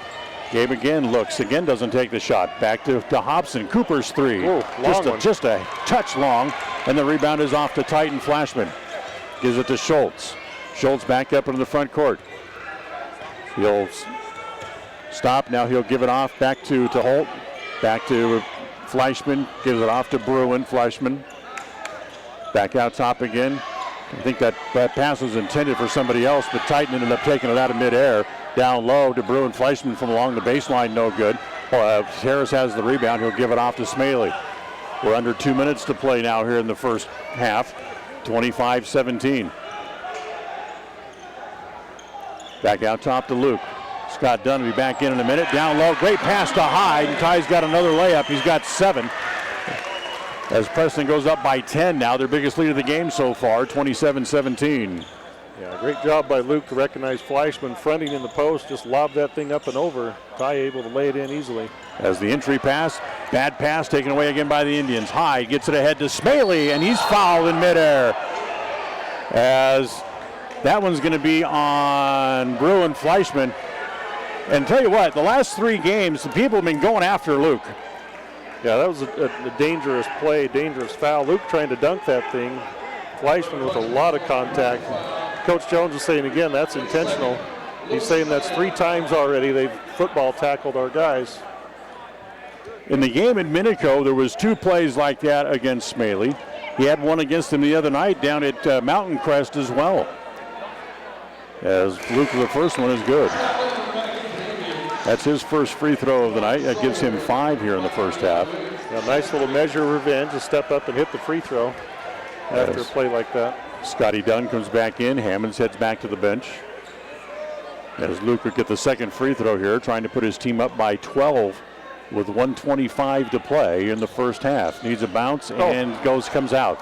Gabe again looks, again doesn't take the shot. Back to Hobson. Cooper's three. Ooh, just a touch long, and the rebound is off to Titan Flashman. Gives it to Schultz. Schultz back up into the front court. He'll stop. Now he'll give it off back to Holt. Back to Fleischman. Gives it off to Bruin. Fleischman. Back out top again. I think that pass was intended for somebody else, but Titan ended up taking it out of midair. Down low to Bruin. Fleischman from along the baseline, no good. Harris has the rebound. He'll give it off to Smaley. We're under 2 minutes to play now here in the first half. 25-17. Back out top to Luke. Scott Dunn will be back in a minute. Down low, great pass to Hyde, and Ty's got another layup. He's got 7. As Preston goes up by 10 now, their biggest lead of the game so far, 27-17. Yeah, great job by Luke to recognize Fleischman fronting in the post, just lobbed that thing up and over. Ty able to lay it in easily. As the entry pass, bad pass taken away again by the Indians. Hyde gets it ahead to Smaley, and he's fouled in midair. As that one's going to be on Bruin Fleischman. And tell you what, the last 3 games, the people have been going after Luke. Yeah, that was a dangerous play, dangerous foul. Luke trying to dunk that thing. Fleischman with a lot of contact. Coach Jones is saying again, that's intentional. He's saying that's 3 times already they've football tackled our guys. In the game in Minico, there was 2 plays like that against Smaley. He had one against him the other night down at Mountain Crest as well. As Luke, the first one is good. That's his first free throw of the night. That gives him 5 here in the first half. A nice little measure of revenge to step up and hit the free throw after a play like that. Scotty Dunn comes back in. Hammonds heads back to the bench. As Luke would get the second free throw here, trying to put his team up by 12 with 1:25 to play in the first half. Needs a bounce and comes out.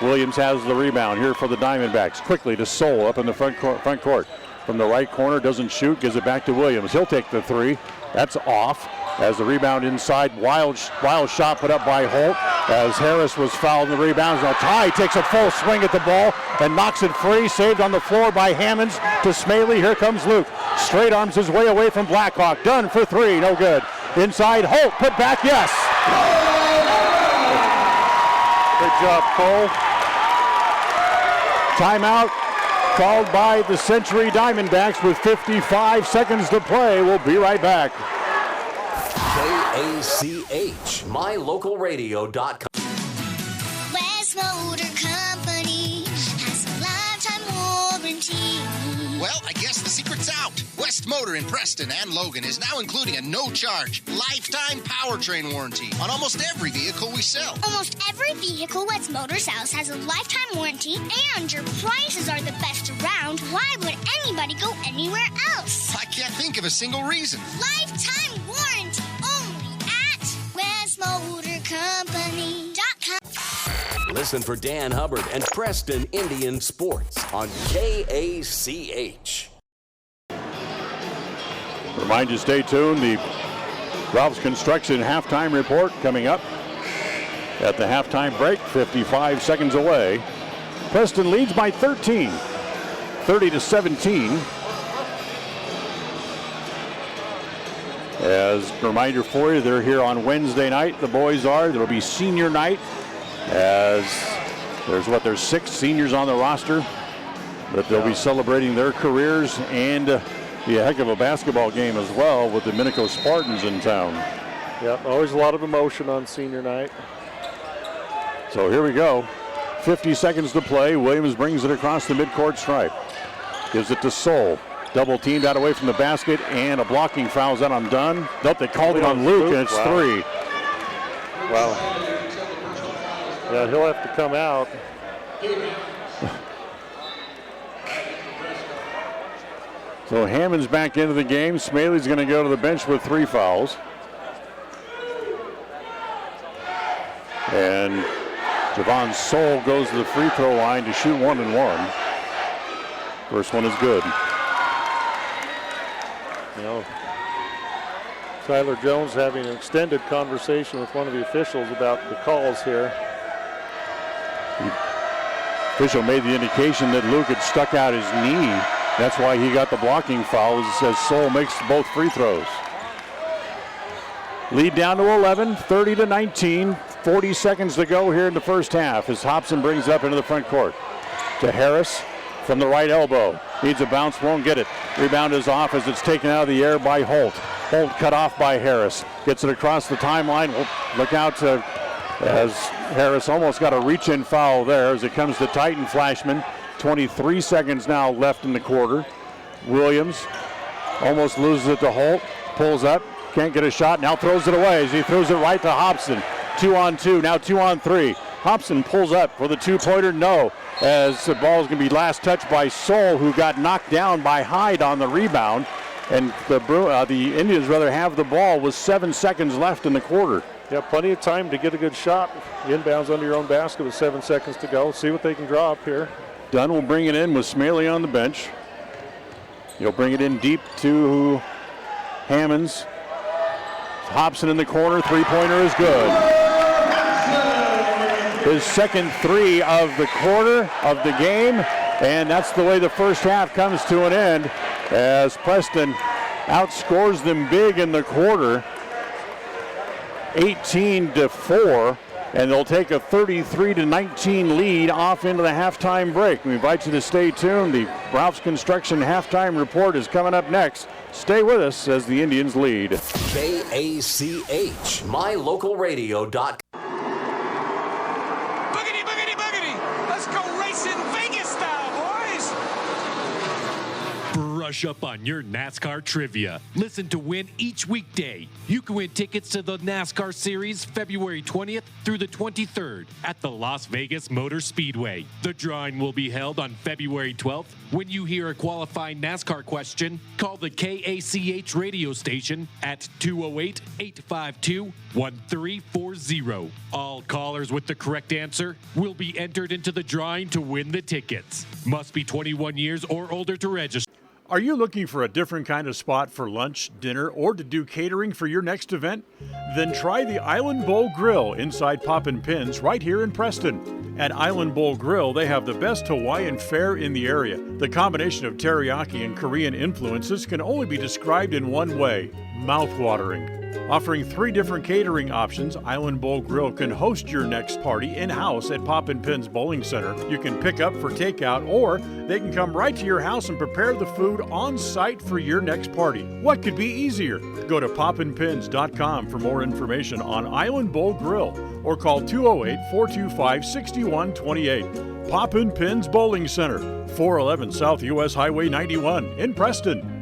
Williams has the rebound here for the Diamondbacks. Quickly to Soul up in the front court. From the right corner, doesn't shoot, gives it back to Williams. He'll take the 3. That's off. As the rebound inside, wild shot put up by Holt. As Harris was fouled in the rebounds. Now Ty takes a full swing at the ball and knocks it free. Saved on the floor by Hammonds to Smaley. Here comes Luke. Straight arms his way away from Blackhawk. Done for 3, no good. Inside, Holt, put back, yes. Good job, Cole. Timeout called by the Century Diamondbacks with 55 seconds to play. We'll be right back. KACH, mylocalradio.com. West Motor Company has a lifetime warranty. Well, I guess the secret's out. West Motor in Preston and Logan is now including a no-charge, lifetime powertrain warranty on almost every vehicle we sell. Almost every vehicle West Motor sells has a lifetime warranty, and your prices are the best around. Why would anybody go anywhere else? I can't think of a single reason. Lifetime warranty only at WestMotorCompany.com. Listen for Dan Hubbard and Preston Indian Sports on KACH. Remind you, stay tuned. The Ralph's Construction halftime report coming up at the halftime break, 55 seconds away. Preston leads by 13, 30-17. As a reminder for you, they're here on Wednesday night. The boys are. There'll be senior night, as there's 6 seniors on the roster, but they'll be celebrating their careers and be a heck of a basketball game as well with the Minico Spartans in town. Yeah, always a lot of emotion on senior night. So here we go. 50 seconds to play. Williams brings it across the midcourt stripe. Gives it to Soul. Double teamed out away from the basket, and a blocking foul's out on Dunn. Nope, they called it on Luke, and it's 3. Wow. Yeah, he'll have to come out. So Hammond's back into the game. Smaley's going to go to the bench with 3 fouls. And Javon Soul goes to the free throw line to shoot 1 and 1. First one is good. You know, Tyler Jones having an extended conversation with one of the officials about the calls here. The official made the indication that Luke had stuck out his knee. That's why he got the blocking foul as Soul makes both free throws. Lead down to 11, 30-19. 40 seconds to go here in the first half as Hobson brings it up into the front court. To Harris from the right elbow. Needs a bounce, won't get it. Rebound is off as it's taken out of the air by Holt. Holt cut off by Harris. Gets it across the timeline. Look out as Harris almost got a reach-in foul there as it comes to Titan Flashman. 23 seconds now left in the quarter. Williams almost loses it to Holt. Pulls up. Can't get a shot. Now throws it away as he throws it right to Hobson. 2-on-2. Now 2-on-3. Hobson pulls up for the 2-pointer. No. As the ball is going to be last touched by Soul, who got knocked down by Hyde on the rebound. And the Indians rather have the ball with 7 seconds left in the quarter. Yeah, plenty of time to get a good shot. Inbounds under your own basket with 7 seconds to go. See what they can draw up here. Dunn will bring it in with Smaley on the bench. He'll bring it in deep to Hammonds. Hobson in the corner. 3-pointer is good. His second 3 of the quarter of the game. And that's the way the first half comes to an end as Preston outscores them big in the quarter. 18-4. And they'll take a 33-19 lead off into the halftime break. We invite you to stay tuned. The Ralph's Construction halftime report is coming up next. Stay with us as the Indians lead. KACH, mylocalradio.com. Boogity, boogity, boogity. Let's go racing Vegas style, boys. Brush up on your NASCAR trivia. Listen to win each weekday. You can win tickets to the NASCAR Series February 20th through the 23rd at the Las Vegas Motor Speedway. The drawing will be held on February 12th. When you hear a qualifying NASCAR question, call the KACH radio station at 208-852-1340. All callers with the correct answer will be entered into the drawing to win the tickets. Must be 21 years or older to register. Are you looking for a different kind of spot for lunch, dinner, or to do catering for your next event? Then try the Island Bowl Grill inside Poppin' Pins right here in Preston. At Island Bowl Grill, they have the best Hawaiian fare in the area. The combination of teriyaki and Korean influences can only be described in one way: mouth-watering. Offering 3 different catering options, Island Bowl Grill can host your next party in-house at Poppin' Pins Bowling Center. You can pick up for takeout, or they can come right to your house and prepare the food on site for your next party. What could be easier? Go to poppinpins.com for more information on Island Bowl Grill, or call 208-425-6128. Poppin' Pins Bowling Center, 411 South US Highway 91 in Preston.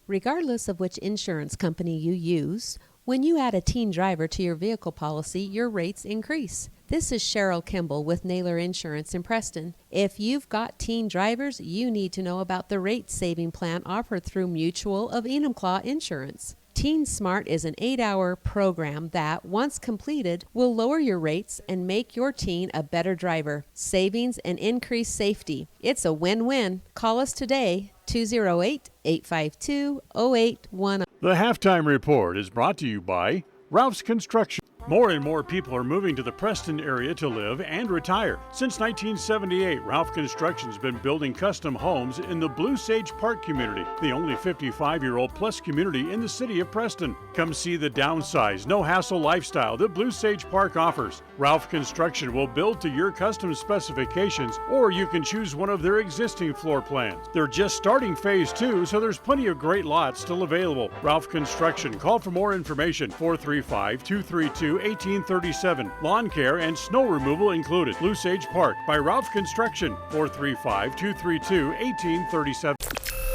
Regardless of which insurance company you use, when you add a teen driver to your vehicle policy, your rates increase. This is Cheryl Kimball with Naylor Insurance in Preston. If you've got teen drivers, you need to know about the rate-saving plan offered through Mutual of Enumclaw Insurance. Teen Smart is an 8-hour program that, once completed, will lower your rates and make your teen a better driver. Savings and increased safety. It's a win-win. Call us today, 208-852-0810. The halftime report is brought to you by Ralph's Construction. More and more people are moving to the Preston area to live and retire. Since 1978, Ralph Construction's been building custom homes in the Blue Sage Park community, the only 55-year-old plus community in the city of Preston. Come see the downsize, no-hassle lifestyle that Blue Sage Park offers. Ralph Construction will build to your custom specifications, or you can choose one of their existing floor plans. They're just starting phase 2, so there's plenty of great lots still available. Ralph Construction. Call for more information, 435-232 232-1837. Lawn care and snow removal included. Blue Sage Park by Ralph Construction, 435-232-1837.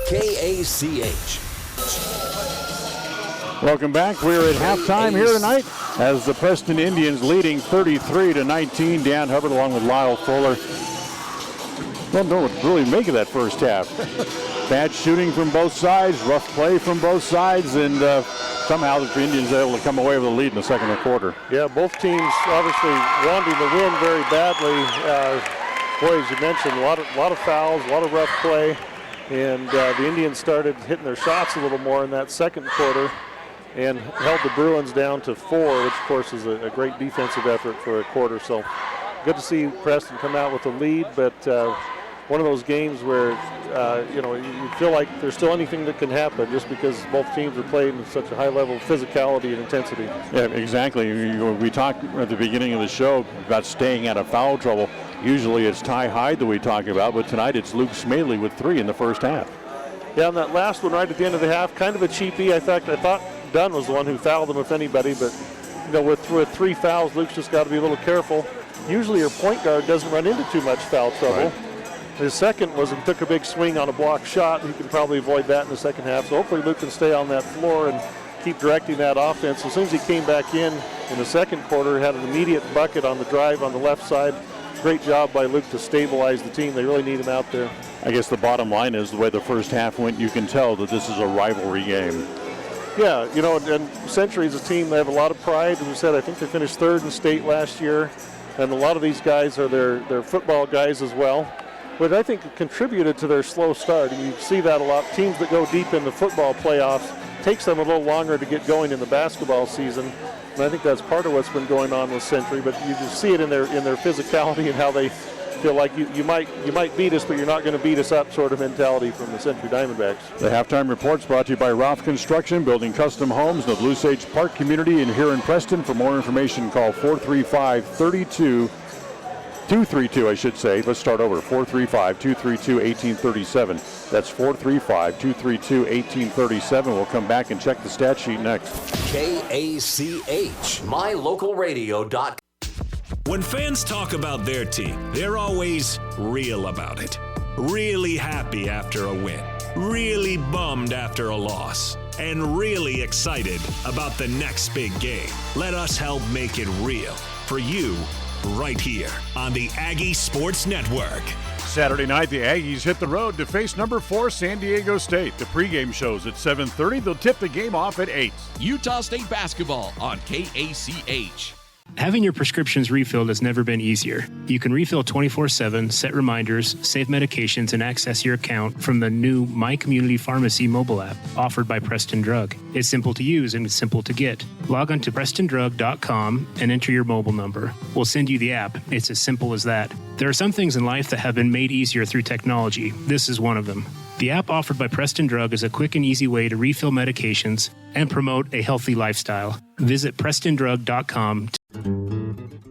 KACH. Welcome back. We're at halftime here tonight as the Preston Indians leading 33-19. Dan Hubbard along with Lyle Fuller. Don't know what to really make of that first half. Bad shooting from both sides, rough play from both sides, and somehow the Indians are able to come away with a lead in the second quarter. Yeah, both teams obviously wanting to win very badly. Boy, as you mentioned, a lot of fouls, a lot of rough play, and the Indians started hitting their shots a little more in that second quarter and held the Bruins down to 4, which of course is a great defensive effort for a quarter. So good to see Preston come out with a lead, but one of those games where you feel like there's still anything that can happen just because both teams are playing with such a high level of physicality and intensity. Yeah, exactly. We talked at the beginning of the show about staying out of foul trouble. Usually it's Ty Hyde that we talk about, but tonight it's Luke Smaley with 3 in the first half. Yeah, and that last one right at the end of the half, kind of a cheapie. I thought Dunn was the one who fouled him, if anybody, but with 3 fouls, Luke's just got to be a little careful. Usually your point guard doesn't run into too much foul trouble. Right. His second was he took a big swing on a blocked shot. He can probably avoid that in the second half. So hopefully Luke can stay on that floor and keep directing that offense. As soon as he came back in the second quarter, had an immediate bucket on the drive on the left side. Great job by Luke to stabilize the team. They really need him out there. I guess the bottom line is the way the first half went, you can tell that this is a rivalry game. Yeah, and Century is a team, they have a lot of pride. As we said, I think they finished 3rd in state last year. And a lot of these guys are their football guys as well. But I think it contributed to their slow start. And you see that a lot. Teams that go deep in the football playoffs, takes them a little longer to get going in the basketball season. And I think that's part of what's been going on with Century. But you just see it in their physicality and how they feel like you might beat us, but you're not going to beat us up sort of mentality from the Century Diamondbacks. The halftime report's brought to you by Ralph Construction, building custom homes in the Blue Sage Park community and here in Preston. For more information, call 435-232, I should say. Let's start over. 435-232-1837. That's 435-232-1837. We'll come back and check the stat sheet next. KACH, mylocalradio.com. When fans talk about their team, they're always real about it. Really happy after a win. Really bummed after a loss. And really excited about the next big game. Let us help make it real for you right here on the Aggie Sports Network. Saturday night, the Aggies hit the road to face number 4 San Diego State. The pregame show's at 7:30. They'll tip the game off at 8. Utah State basketball on KACH. Having your prescriptions refilled has never been easier. You can refill 24/7, set reminders, save medications, and access your account from the new My Community Pharmacy mobile app offered by Preston Drug. It's simple to use and it's simple to get. Log on to PrestonDrug.com and enter your mobile number. We'll send you the app. It's as simple as that. There are some things in life that have been made easier through technology. This is one of them. The app offered by Preston Drug is a quick and easy way to refill medications and promote a healthy lifestyle. Visit PrestonDrug.com.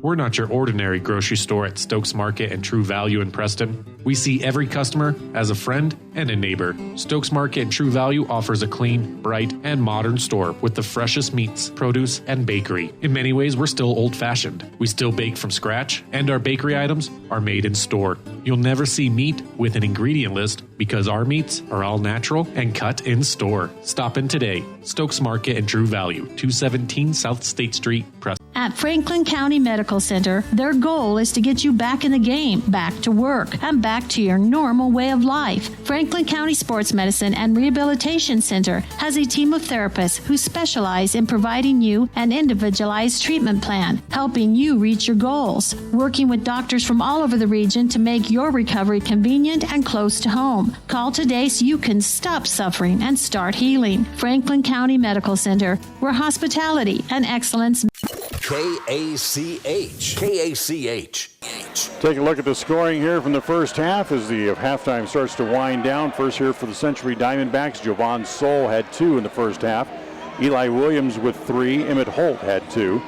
We're not your ordinary grocery store at Stokes Market and True Value in Preston. We see every customer as a friend and a neighbor. Stokes Market and True Value offers a clean, bright, and modern store with the freshest meats, produce, and bakery. In many ways, we're still old-fashioned. We still bake from scratch, and our bakery items are made in store. You'll never see meat with an ingredient list because our meats are all natural and cut in store. Stop in today. Stokes Market and True Value, 217 South State Street, Preston. At Franklin County Medical Center, their goal is to get you back in the game, back to work, and back to your normal way of life. Franklin County Sports Medicine and Rehabilitation Center has a team of therapists who specialize in providing you an individualized treatment plan, helping you reach your goals, working with doctors from all over the region to make your recovery convenient and close to home. Call today so you can stop suffering and start healing. Franklin County Medical Center, where hospitality and excellence. KACH. KACH. Take a look at the scoring here from the first half as the halftime starts to wind down. First here for the Century Diamondbacks, Jovan Soul had 2 in the first half. Eli Williams with 3. Emmett Holt had 2.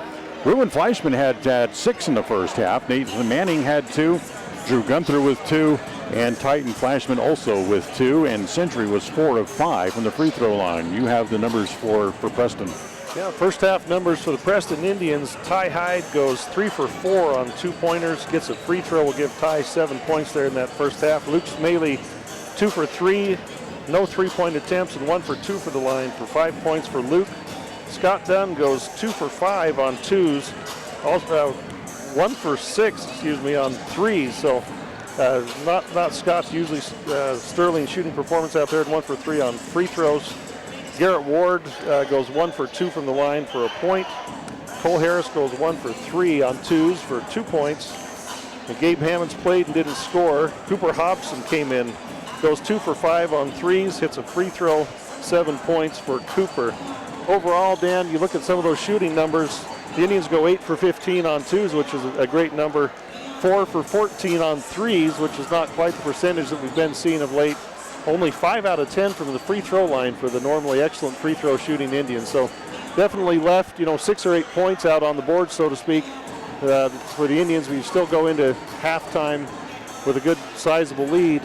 Ruben Fleischman had 6 in the first half. Nathan Manning had 2. Drew Gunther with 2. And Titan Flashman also with 2. And Century was 4 of 5 from the free throw line. You have the numbers for Preston. Yeah, first half numbers for the Preston Indians. Ty Hyde goes 3 for 4 on 2-pointers, gets a free throw, will give Ty 7 points there in that first half. Luke Smaley 2 for 3, no 3-point attempts, and 1 for 2 for the line for 5 points for Luke. Scott Dunn goes 2 for 5 on 2s, also 1 for 6, on 3s. So not Scott's usually sterling shooting performance out there, and 1 for 3 on free throws. Garrett Ward goes 1 for 2 from the line for a point. Cole Harris goes 1 for 3 on 2s for 2 points. And Gabe Hammonds played and didn't score. Cooper Hobson came in, goes 2 for 5 on 3s, hits a free throw, 7 points for Cooper. Overall, Dan, you look at some of those shooting numbers, the Indians go 8 for 15 on 2s, which is a great number. 4 for 14 on 3s, which is not quite the percentage that we've been seeing of late. Only 5 out of 10 from the free throw line for the normally excellent free throw shooting Indians. So definitely left, 6 or 8 points out on the board, so to speak, for the Indians. We still go into halftime with a good sizable lead,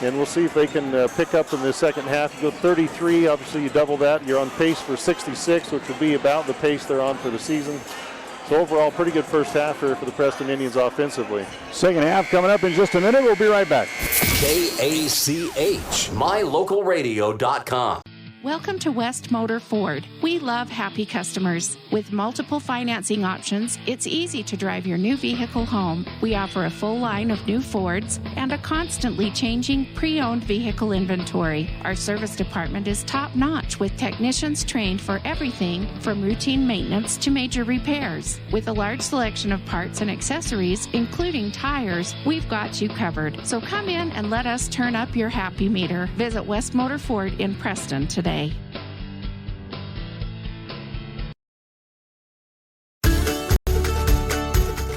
and we'll see if they can pick up in the second half. You go 33, obviously you double that. You're on pace for 66, which would be about the pace they're on for the season. So overall, pretty good first half here for the Preston Indians offensively. Second half coming up in just a minute. We'll be right back. KACH, mylocalradio.com. Welcome to West Motor Ford. We love happy customers. With multiple financing options, it's easy to drive your new vehicle home. We offer a full line of new Fords and a constantly changing pre-owned vehicle inventory. Our service department is top-notch with technicians trained for everything from routine maintenance to major repairs. With a large selection of parts and accessories, including tires, we've got you covered. So come in and let us turn up your happy meter. Visit West Motor Ford in Preston today.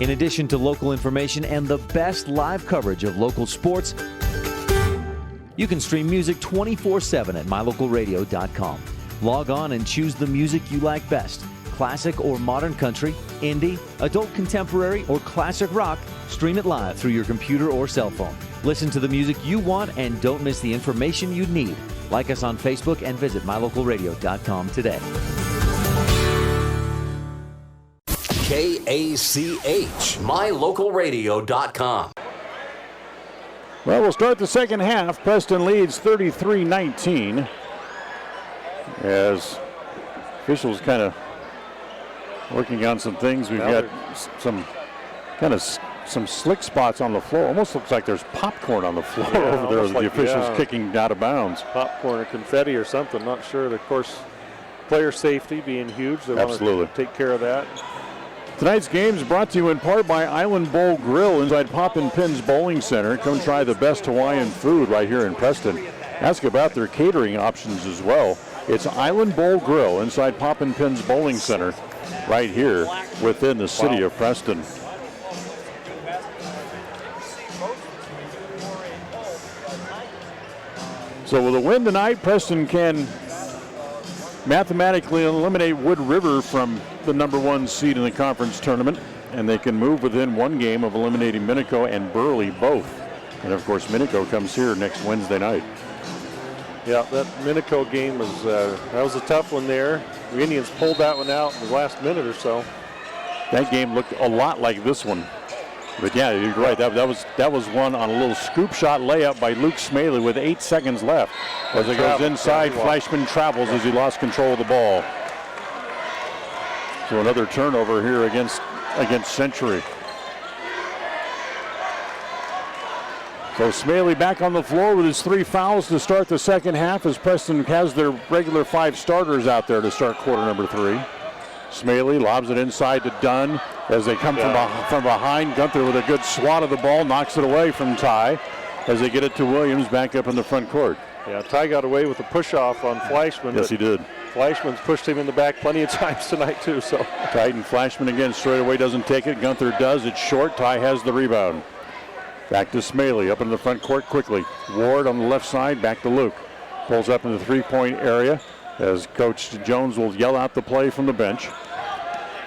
In addition to local information and the best live coverage of local sports, you can stream music 24/7 at mylocalradio.com. Log on and choose the music you like best. Classic or modern country, indie, adult contemporary, or classic rock. Stream it live through your computer or cell phone. Listen to the music you want and don't miss the information you need. Like us on Facebook and visit mylocalradio.com today. KACH, mylocalradio.com. Well, we'll start the second half. Preston leads 33-19 as officials kind of working on some things. We've got some slick spots on the floor. Almost looks like there's popcorn on the floor over there. The officials kicking out of bounds. Popcorn or confetti or something, not sure. And of course, player safety being huge. They want to take care of that. Tonight's game is brought to you in part by Island Bowl Grill inside Poppin' Pins Bowling Center. Come try the best Hawaiian food right here in Preston. Ask about their catering options as well. It's Island Bowl Grill inside Poppin' Pins Bowling Center right here within the city of Preston. So with a win tonight, Preston can mathematically eliminate Wood River from the #1 seed in the conference tournament, and they can move within one game of eliminating Minico and Burley both. And of course, Minico comes here next Wednesday night. Yeah, that Minico game was a tough one there. The Indians pulled that one out in the last minute or so. That game looked a lot like this one. But yeah, you're right. That was one on a little scoop shot layup by Luke Smaley with 8 seconds left. As it goes inside, Fleischman travels as he lost control of the ball. So another turnover here against Century. So Smaley back on the floor with his 3 fouls to start the second half as Preston has their regular 5 starters out there to start quarter number 3. Smaley lobs it inside to Dunn as they come from behind. Gunther with a good swat of the ball, knocks it away from Ty as they get it to Williams back up in the front court. Yeah, Ty got away with a push-off on Fleischman. Yes, he did. Fleischman's pushed him in the back plenty of times tonight, too. So Titan Fleischman again straight away doesn't take it. Gunther does. It's short. Ty has the rebound. Back to Smaley up in the front court quickly. Ward on the left side, back to Luke. Pulls up in the three-point area as Coach Jones will yell out the play from the bench.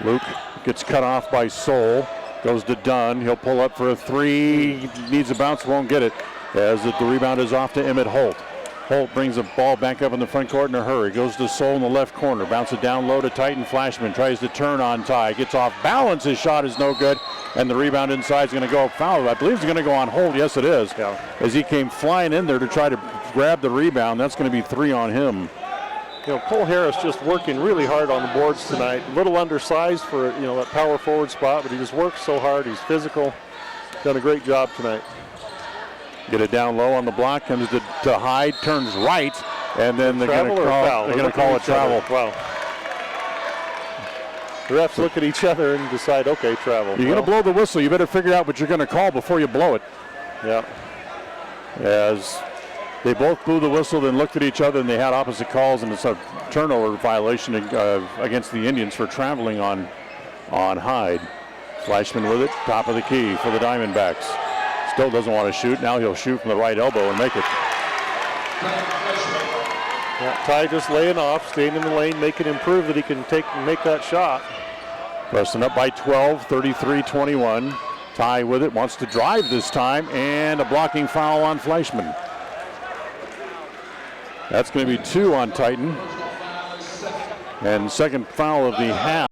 Luke gets cut off by Soul. Goes to Dunn. He'll pull up for a 3. Needs a bounce, won't get it. As the rebound is off to Emmett Holt. Holt brings the ball back up in the front court in a hurry. Goes to Soul in the left corner. Bounce it down low to Titan. Flashman tries to turn on Ty. Gets off balance. His shot is no good. And the rebound inside is going to go foul. I believe it's going to go on Holt. Yes, it is. Yeah. As he came flying in there to try to grab the rebound. That's going to be 3 on him. You know, Cole Harris just working really hard on the boards tonight. A little undersized for, that power forward spot, but he just works so hard. He's physical. Done a great job tonight. Get it down low on the block, comes to Hyde, turns right, and then they're going to call it travel. Wow. The refs look at each other and decide, okay, travel. You're going to blow the whistle. You better figure out what you're going to call before you blow it. Yeah. As they both blew the whistle, then looked at each other, and they had opposite calls, and it's a turnover violation against the Indians for traveling on Hyde. Flashman with it, top of the key for the Diamondbacks. Still doesn't want to shoot. Now he'll shoot from the right elbow and make it. Yeah, Ty just laying off, staying in the lane, making him prove that he can make that shot. Preston up by 12, 33-21. Ty with it, wants to drive this time, and a blocking foul on Fleischman. That's going to be 2 on Titan. And second foul of the half.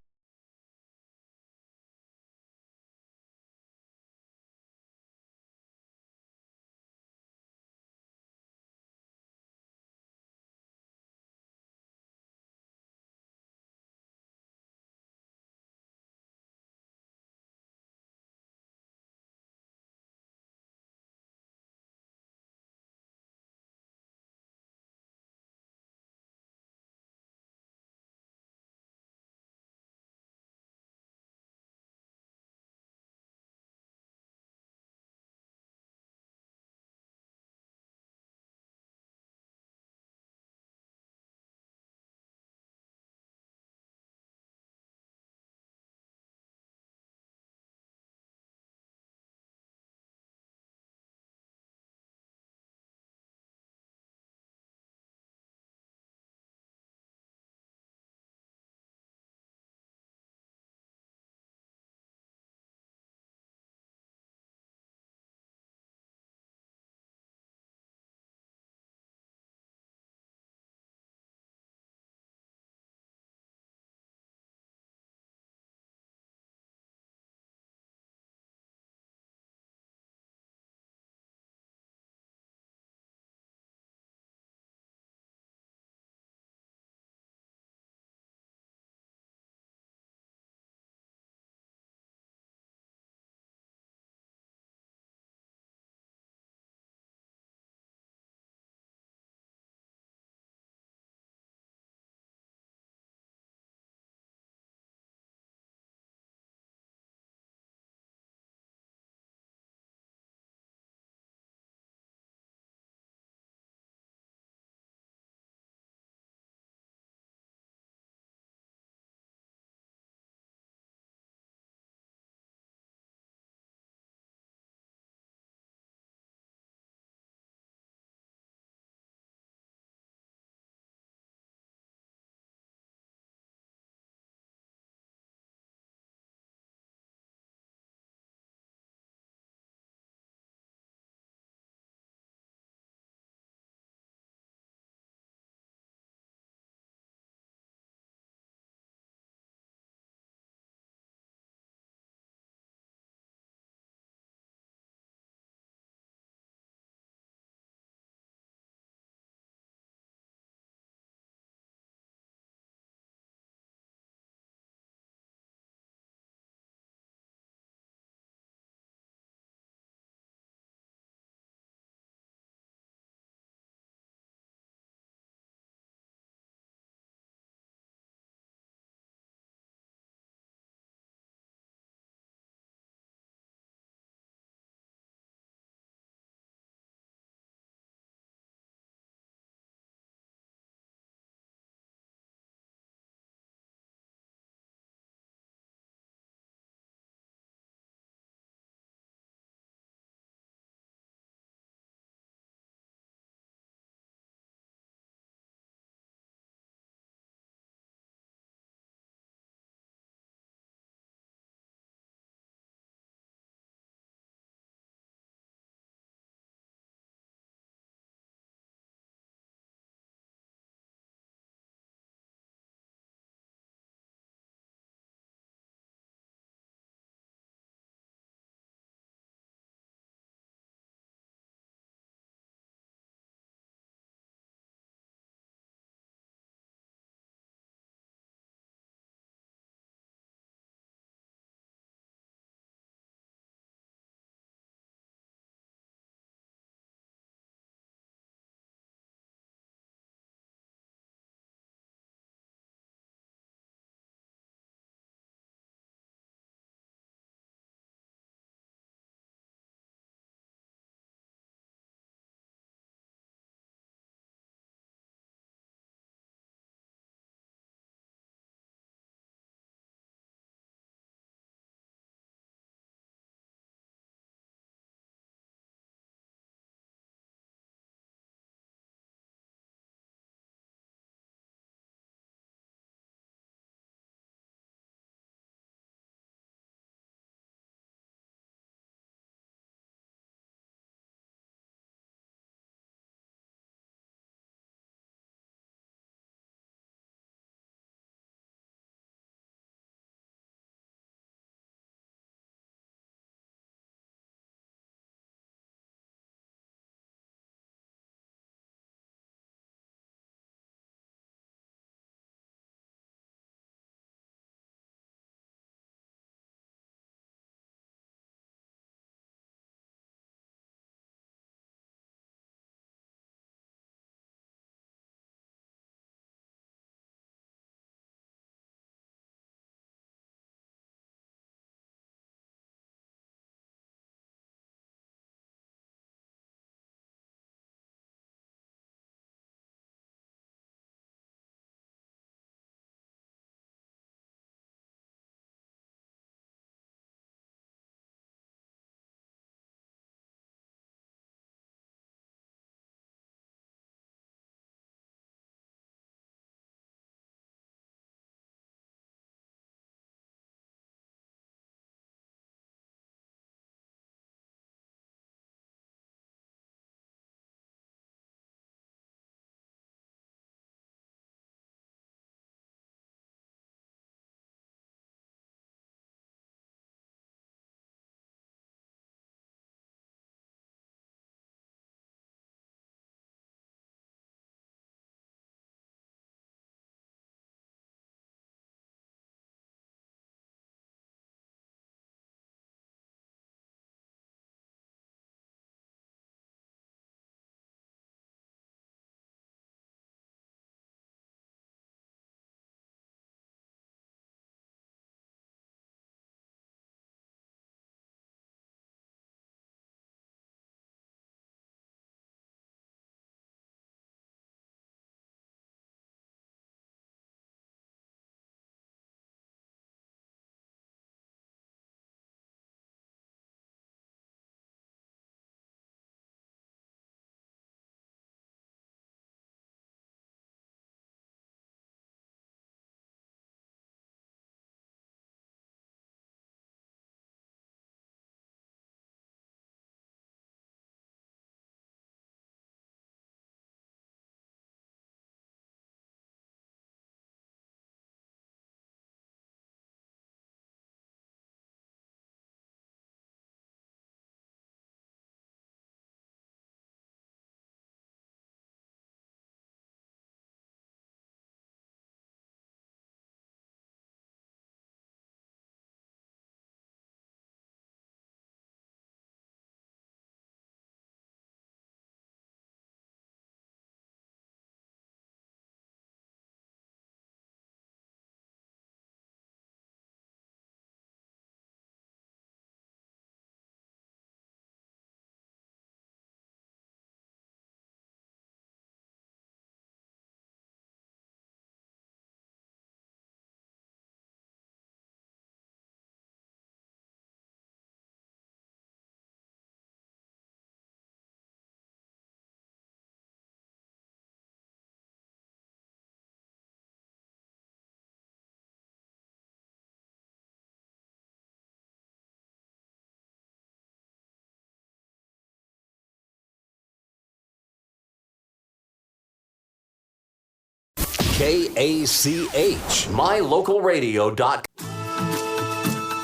KACH, mylocalradio.com.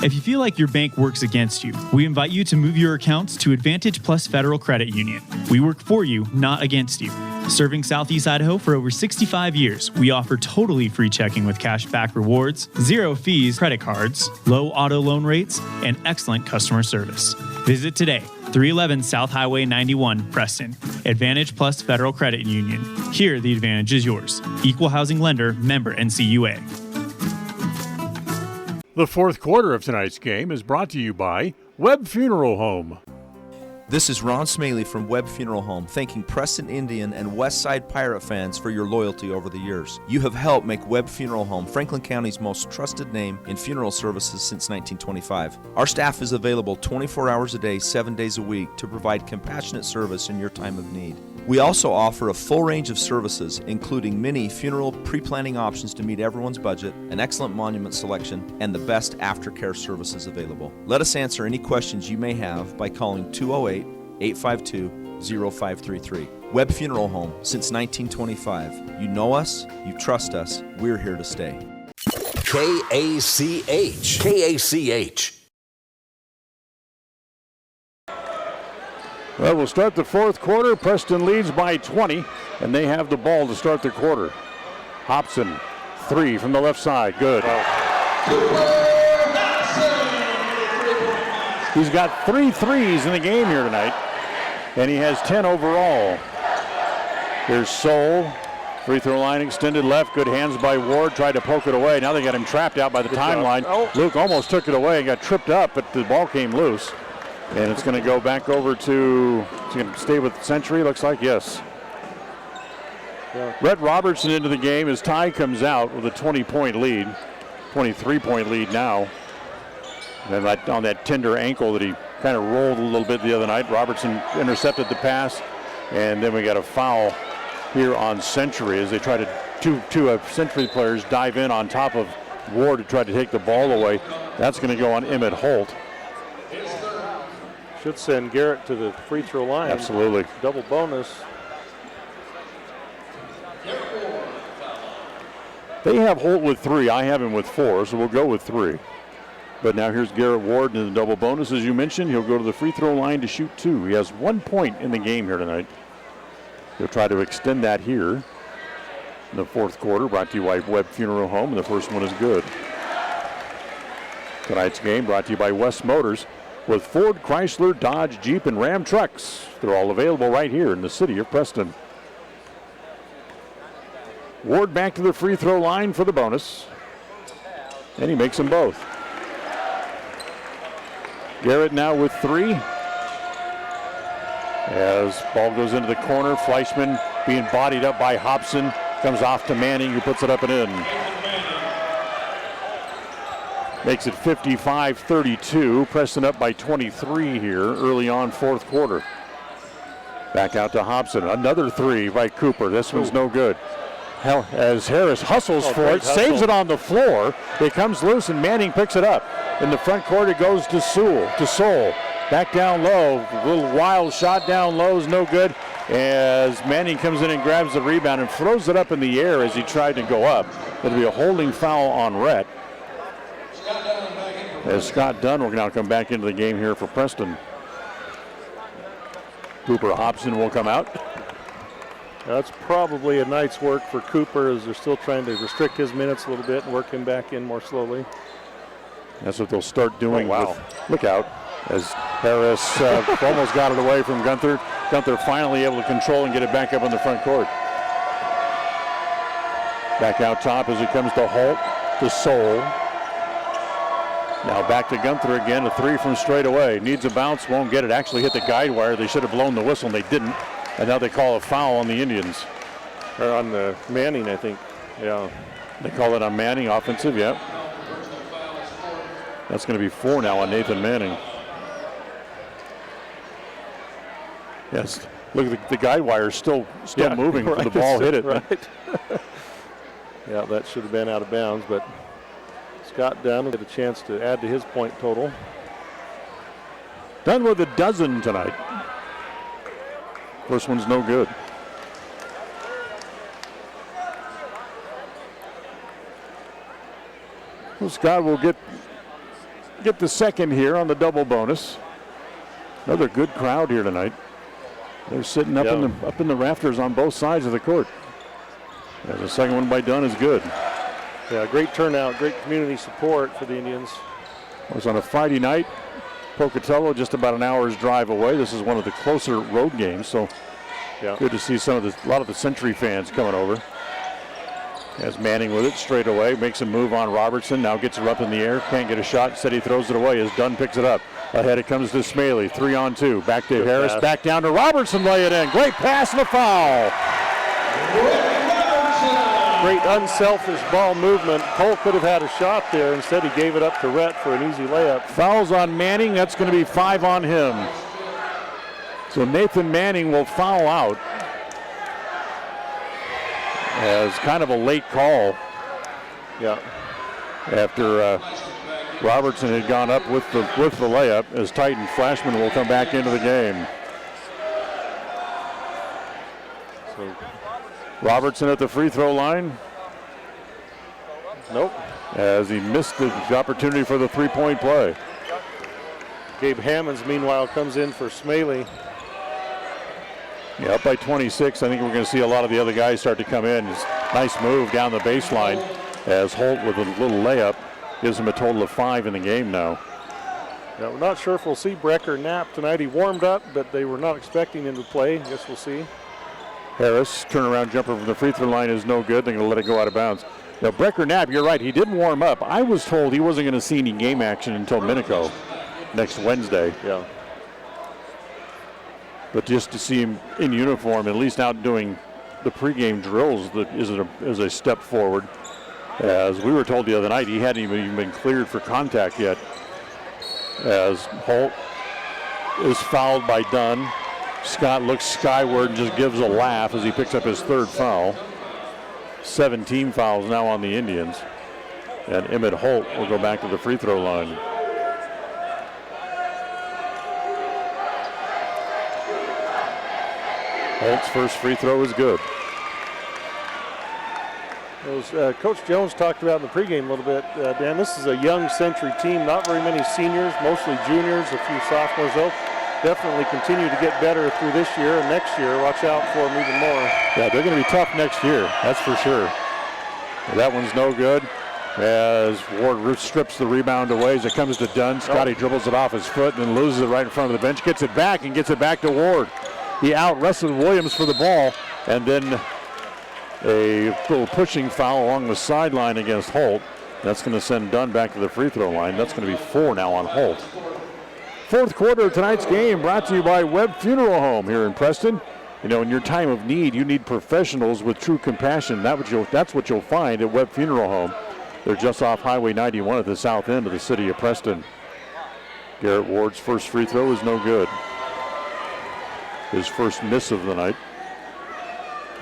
If you feel like your bank works against you, we invite you to move your accounts to Advantage Plus Federal Credit Union. We work for you, not against you. Serving Southeast Idaho for over 65 years, we offer totally free checking with cash back rewards, 0 fees credit cards, low auto loan rates, and excellent customer service. Visit today, 311 South Highway 91, Preston. Advantage Plus Federal Credit Union. Here, the advantage is yours. Equal housing lender, member NCUA. The fourth quarter of tonight's game is brought to you by Webb Funeral Home. This is Ron Smaley from Webb Funeral Home, thanking Preston Indian and Westside Pirate fans for your loyalty over the years. You have helped make Webb Funeral Home Franklin County's most trusted name in funeral services since 1925. Our staff is available 24 hours a day, 7 days a week to provide compassionate service in your time of need. We also offer a full range of services, including many funeral pre-planning options to meet everyone's budget, an excellent monument selection, and the best aftercare services available. Let us answer any questions you may have by calling 208-852-0533. Webb Funeral Home, since 1925. You know us, you trust us, we're here to stay. KACH. KACH. Well, we'll start the fourth quarter. Preston leads by 20, and they have the ball to start the quarter. Hobson, 3 from the left side. Good. He's got 3 threes in the game here tonight, and he has 10 overall. Here's Soul. Free throw line extended left. Good hands by Ward. Tried to poke it away. Now they got him trapped out by the timeline. Oh. Luke almost took it away and got tripped up, but the ball came loose. And it's going to go back over to, it's going to stay with Century, looks like, yes. Yeah. Rhett Robertson into the game as Ty comes out with a 20-point lead, 23-point lead now. And right on that tender ankle that he kind of rolled a little bit the other night, Robertson intercepted the pass, and then we got a foul here on Century as they try to, two Century players dive in on top of Ward to try to take the ball away. That's going to go on Emmett Holt. Should send Garrett to the free throw line. Absolutely. Double bonus. They have Holt with 3. I have him with 4, so we'll go with 3. But now here's Garrett Ward in the double bonus, as you mentioned. He'll go to the free throw line to shoot 2. He has 1 point in the game here tonight. He'll try to extend that here in the fourth quarter, brought to you by Webb Funeral Home, and the first one is good. Tonight's game brought to you by West Motors, with Ford, Chrysler, Dodge, Jeep, and Ram trucks. They're all available right here in the city of Preston. Ward back to the free throw line for the bonus. And he makes them both. Garrett now with 3. As ball goes into the corner, Fleischman being bodied up by Hobson. Comes off to Manning, who puts it up and in. Makes it 55-32. Preston up by 23 here early on fourth quarter. Back out to Hobson. Another 3 by Cooper. This one's no good. As Harris hustles for it, saves it on the floor. It comes loose and Manning picks it up. In the front court it goes to Soul. Back down low. A little wild shot down low is no good. As Manning comes in and grabs the rebound and throws it up in the air as he tried to go up. It'll be a holding foul on Rhett. As Scott Dunn will now come back into the game here for Preston. Cooper Hobson will come out. That's probably a night's work for Cooper as they're still trying to restrict his minutes a little bit and work him back in more slowly. That's what they'll start doing. Oh, wow. Look out. As Harris almost got it away from Gunther. Gunther finally able to control and get it back up in the front court. Back out top as it comes to Holt, to Soul. Now back to Gunther again, a 3 from straight away. Needs a bounce, won't get it. Actually hit the guide wire. They should have blown the whistle, and they didn't. And now they call a foul on the Indians. Or on the Manning, I think. Yeah. They call it on Manning, offensive, yep. That's going to be 4 now on Nathan Manning. Yes, look at the guide wire still moving right, when the ball hit it. Right. Yeah, that should have been out of bounds, but Scott Dunn will get a chance to add to his point total. Dunn with a dozen tonight. First one's no good. Well, Scott will get the second here on the double bonus. Another good crowd here tonight. They're sitting up in the rafters on both sides of the court. And the second one by Dunn is good. Yeah, great turnout, great community support for the Indians. It was on a Friday night. Pocatello just about an hour's drive away. This is one of the closer road games, so good to see a lot of the Century fans coming over. As Manning with it straight away, makes a move on Robertson, now gets her up in the air, can't get a shot, instead he throws it away as Dunn picks it up. Ahead it comes to Smaley, 3-on-2, back to Harris, back down to Robertson, lay it in. Great pass and a foul. Great unselfish ball movement. Cole could have had a shot there. Instead, he gave it up to Rhett for an easy layup. Fouls on Manning. That's going to be 5 on him. So Nathan Manning will foul out as kind of a late call. Yeah. After Robertson had gone up with the layup, as Titan Flashman will come back into the game. So Robertson at the free throw line. Nope. As he missed the opportunity for the three-point play. Gabe Hammonds, meanwhile, comes in for Smaley. Yeah, up by 26. I think we're going to see a lot of the other guys start to come in. Nice move down the baseline as Holt with a little layup gives him a total of 5 in the game now. Now, we're not sure if we'll see Brecker Knapp tonight. He warmed up, but they were not expecting him to play. I guess we'll see. Harris, turnaround jumper from the free throw line is no good. They're going to let it go out of bounds. Now, Brecker Knapp, you're right. He didn't warm up. I was told he wasn't going to see any game action until Minico next Wednesday. Yeah. But just to see him in uniform, at least out doing the pregame drills, is a step forward. As we were told the other night, he hadn't even been cleared for contact yet. As Holt is fouled by Dunn. Scott looks skyward and just gives a laugh as he picks up his third foul. 17 fouls now on the Indians. And Emmett Holt will go back to the free throw line. Holt's first free throw is good. As Coach Jones talked about in the pregame a little bit, Dan, this is a young Century team, not very many seniors, mostly juniors, a few sophomores though. Definitely continue to get better through this year and next year. Watch out for them even more. Yeah, they're going to be tough next year, that's for sure. That one's no good as Ward strips the rebound away as it comes to Dunn. Scotty dribbles it off his foot and then loses it right in front of the bench. Gets it back and gets it back to Ward. He out-wrestled Williams for the ball, and then a little pushing foul along the sideline against Holt. That's going to send Dunn back to the free throw line. That's going to be 4 now on Holt. Fourth quarter of tonight's game brought to you by Webb Funeral Home here in Preston. You know, in your time of need, you need professionals with true compassion. That's what you'll find at Webb Funeral Home. They're just off Highway 91 at the south end of the city of Preston. Garrett Ward's first free throw is no good. His first miss of the night.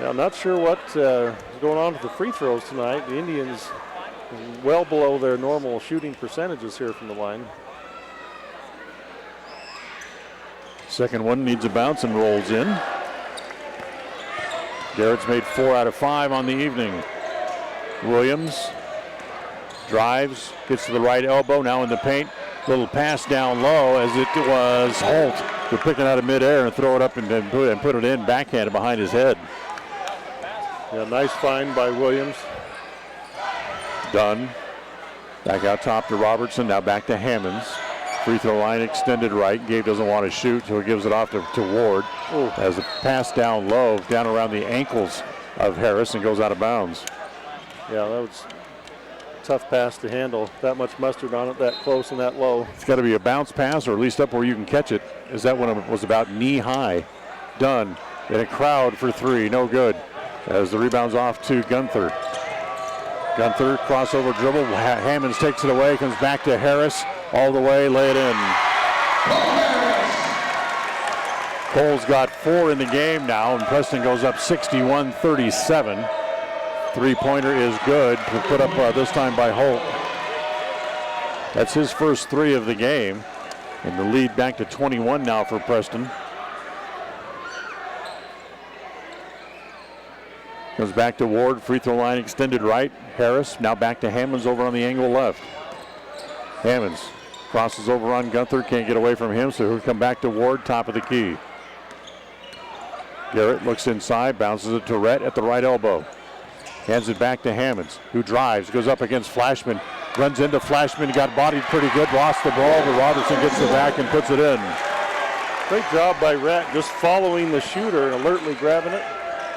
Yeah, I'm not sure what's going on with the free throws tonight. The Indians well below their normal shooting percentages here from the line. Second one needs a bounce and rolls in. Garrett's made 4 out of 5 on the evening. Williams drives, gets to the right elbow, now in the paint. Little pass down low as it was Holt to pick it out of midair and throw it up and put it in backhanded behind his head. Yeah, nice find by Williams. Dunn back out top to Robertson, now back to Hammonds. Free throw line extended right. Gabe doesn't want to shoot, so he gives it off to Ward. Ooh. As a pass down low, down around the ankles of Harris and goes out of bounds. Yeah, that was a tough pass to handle. That much mustard on it, that close and that low. It's got to be a bounce pass or at least up where you can catch it. Is that one was about knee high. Dunn in a crowd for 3, no good. As the rebound's off to Gunther. Gunther, crossover dribble. Hammonds takes it away, comes back to Harris. All the way, lay it in. Cole's got 4 in the game now, and Preston goes up 61-37. Three-pointer is good, put up this time by Holt. That's his first 3 of the game, and the lead back to 21 now for Preston. Goes back to Ward, free throw line extended right. Harris now back to Hammonds over on the angle left. Hammonds crosses over on Gunther, can't get away from him, so he'll come back to Ward, top of the key. Garrett looks inside, bounces it to Rhett at the right elbow. Hands it back to Hammonds, who drives, goes up against Flashman, runs into Flashman, got bodied pretty good, lost the ball, but Robertson gets the back and puts it in. Great job by Rhett, just following the shooter and alertly grabbing it,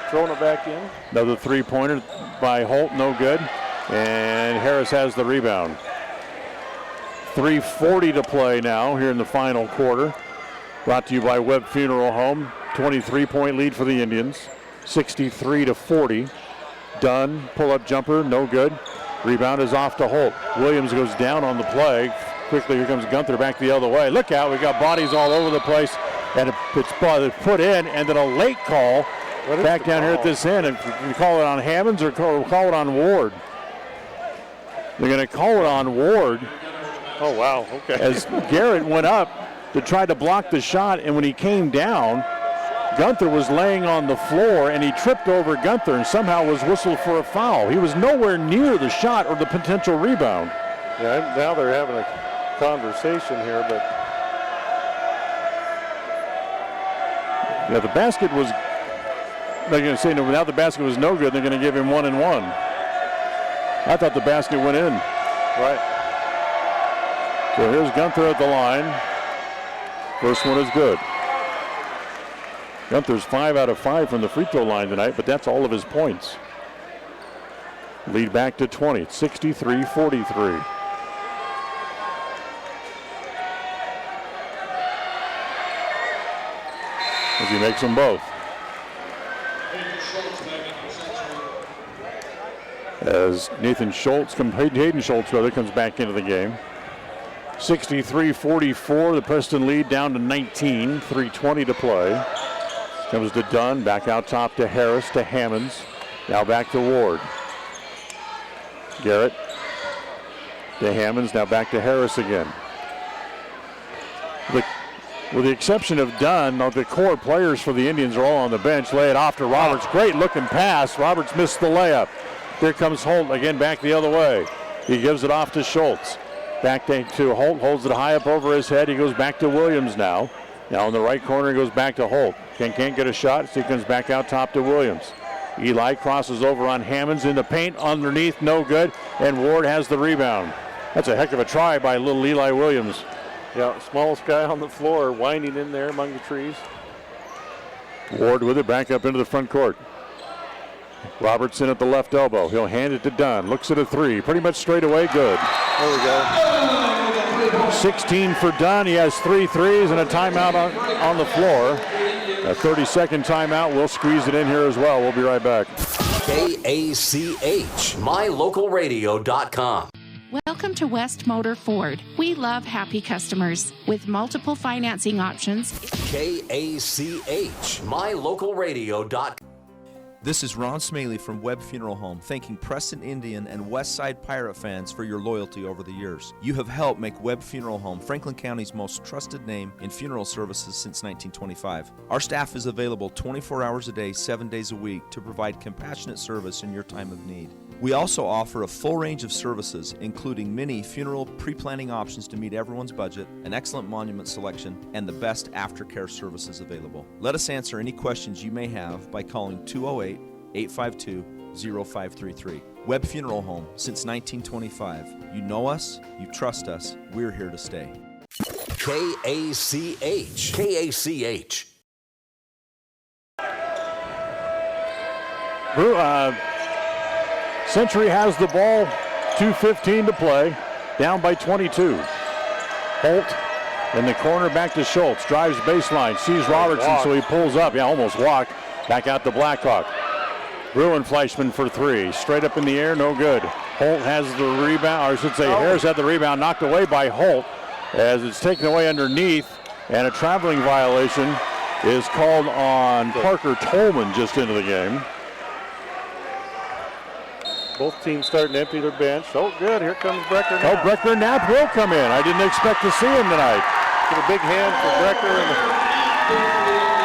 throwing it back in. Another three-pointer by Holt, no good. And Harris has the rebound. 3:40 to play now here in the final quarter. Brought to you by Webb Funeral Home. 23-point lead for the Indians. 63-40. Dunn, pull-up jumper, no good. Rebound is off to Holt. Williams goes down on the play. Quickly, here comes Gunther back the other way. Look out, we got bodies all over the place. And it's put in, and then a late call back down here at this end. And you call it on Hammonds or call it on Ward? They're going to call it on Ward. Oh, wow, okay. As Garrett went up to try to block the shot, and when he came down, Gunther was laying on the floor, and he tripped over Gunther and somehow was whistled for a foul. He was nowhere near the shot or the potential rebound. Yeah, now they're having a conversation here, but... Yeah, the basket was... They're going to say, no, now the basket was no good, they're going to give him 1 and 1. I thought the basket went in. Right. So here's Gunther at the line. First one is good. Gunther's 5 out of 5 from the free throw line tonight, but that's all of his points. Lead back to 20, 63-43. As he makes them both. As Hayden Schultz comes back into the game. 63-44, the Preston lead down to 19, 3:20 to play. Comes to Dunn, back out top to Harris, to Hammonds. Now back to Ward. Garrett to Hammonds, now back to Harris again. With the exception of Dunn, the core players for the Indians are all on the bench. Lay it off to Roberts. Great looking pass. Roberts missed the layup. Here comes Holt again back the other way. He gives it off to Schultz. Back to Holt, holds it high up over his head. He goes back to Williams now. Now in the right corner, he goes back to Holt. Can't get a shot, so he comes back out top to Williams. Eli crosses over on Hammonds in the paint, underneath, no good, and Ward has the rebound. That's a heck of a try by little Eli Williams. Yeah, smallest guy on the floor, winding in there among the trees. Ward with it, back up into the front court. Robertson at the left elbow. He'll hand it to Dunn. Looks at a three. Pretty much straight away, good. There we go. 16 for Dunn. He has 3 threes and a timeout on the floor. A 30-second timeout. We'll squeeze it in here as well. We'll be right back. KACH, mylocalradio.com. Welcome to West Motor Ford. We love happy customers with multiple financing options. KACH, mylocalradio.com. This is Ron Smaley from Webb Funeral Home, thanking Preston Indian and Westside Pirate fans for your loyalty over the years. You have helped make Webb Funeral Home Franklin County's most trusted name in funeral services since 1925. Our staff is available 24 hours a day, 7 days a week to provide compassionate service in your time of need. We also offer a full range of services, including many funeral pre-planning options to meet everyone's budget, an excellent monument selection, and the best aftercare services available. Let us answer any questions you may have by calling 208-852-0533. Webb Funeral Home, since 1925. You know us, you trust us, we're here to stay. KACH. KACH. Century has the ball, 2:15 to play, down by 22. Holt in the corner, back to Schultz, drives baseline, sees Robertson, so he pulls up. Yeah, almost walked. Back out to Blackhawk. Bruin Fleischman for 3. Straight up in the air, no good. Holt has the rebound, or I should say Harris had the rebound, knocked away by Holt as it's taken away underneath, and a traveling violation is called on Parker Tolman just into the game. Both teams starting to empty their bench. Oh, good. Here comes Brecker Knapp. Oh, Brecker Knapp will come in. I didn't expect to see him tonight. Get a big hand for Brecker.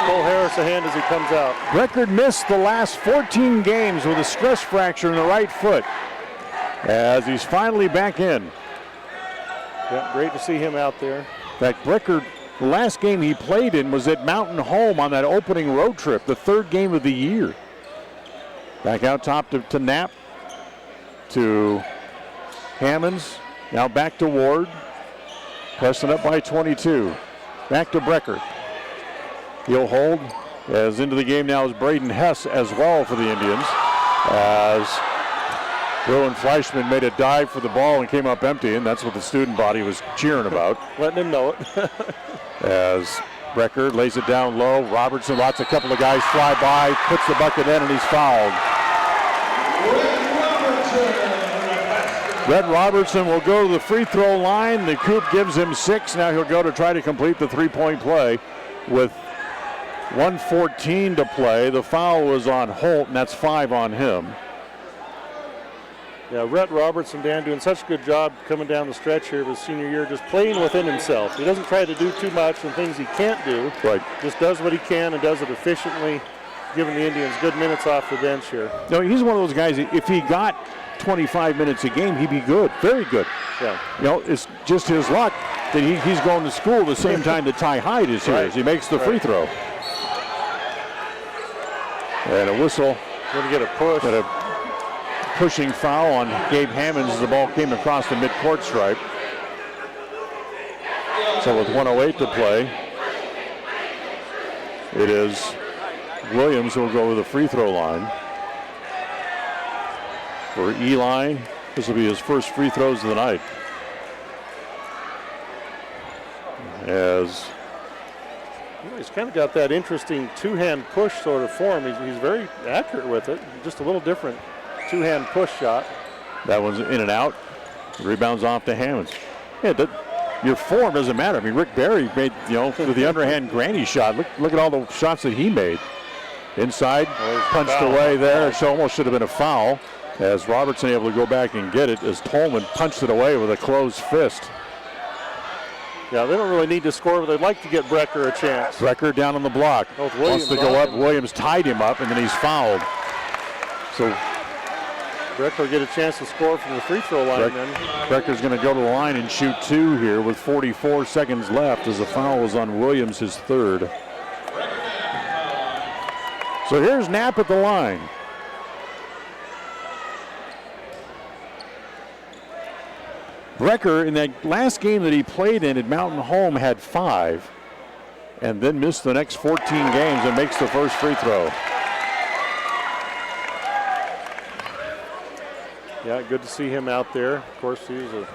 Cole Harris a hand as he comes out. Breckard missed the last 14 games with a stress fracture in the right foot as he's finally back in. Yeah, great to see him out there. In fact, Breckard, the last game he played in was at Mountain Home on that opening road trip, the third game of the year. Back out top to Knapp, to Hammonds, now back to Ward. Preston up by 22. Back to Breckard. He'll hold as into the game now is Braden Hess as well for the Indians. As Rowan Fleischman made a dive for the ball and came up empty, and that's what the student body was cheering about. Letting him know it. As Breckard lays it down low. Robertson, a couple of guys fly by, puts the bucket in, and he's fouled. Brett Robertson will go to the free throw line. The Coop gives him 6. Now he'll go to try to complete the three-point play with 1:14 to play. The foul was on Holt, and that's 5 on him. Yeah, Rhett Robertson, Dan, doing such a good job coming down the stretch here of his senior year, just playing within himself. He doesn't try to do too much and things he can't do. Right. Just does what he can and does it efficiently, giving the Indians good minutes off the bench here. No, he's one of those guys, if he got 25 minutes a game, he'd be good, very good. Yeah. You know, it's just his luck that he's going to school the same time that Ty Hyde is here as he makes the free throw. And a whistle. Going to get a push. And a pushing foul on Gabe Hammonds as the ball came across the midcourt stripe. So with 1:08 to play, it is Williams who will go to the free throw line. For Eli, this will be his first free throws of the night. As he's kind of got that interesting two-hand push sort of form. He's very accurate with it. Just a little different two-hand push shot. That one's in and out. Rebounds off to Hammonds. Yeah, your form doesn't matter. I mean, Rick Barry made, with the underhand granny shot. Look at all the shots that he made. Inside, punched away there. It almost should have been a foul. As Robertson able to go back and get it as Tolman punched it away with a closed fist. Yeah, they don't really need to score, but they'd like to get Brecker a chance. Brecker down on the block. Wants to go up. Williams tied him up, and then he's fouled. So Brecker will get a chance to score from the free throw line then. Brecker's going to go to the line and shoot 2 here with 44 seconds left as the foul was on Williams, his third. So here's Knapp at the line. Brecker, in that last game that he played in at Mountain Home, had 5 and then missed the next 14 games and makes the first free throw. Yeah, good to see him out there. Of course, he was a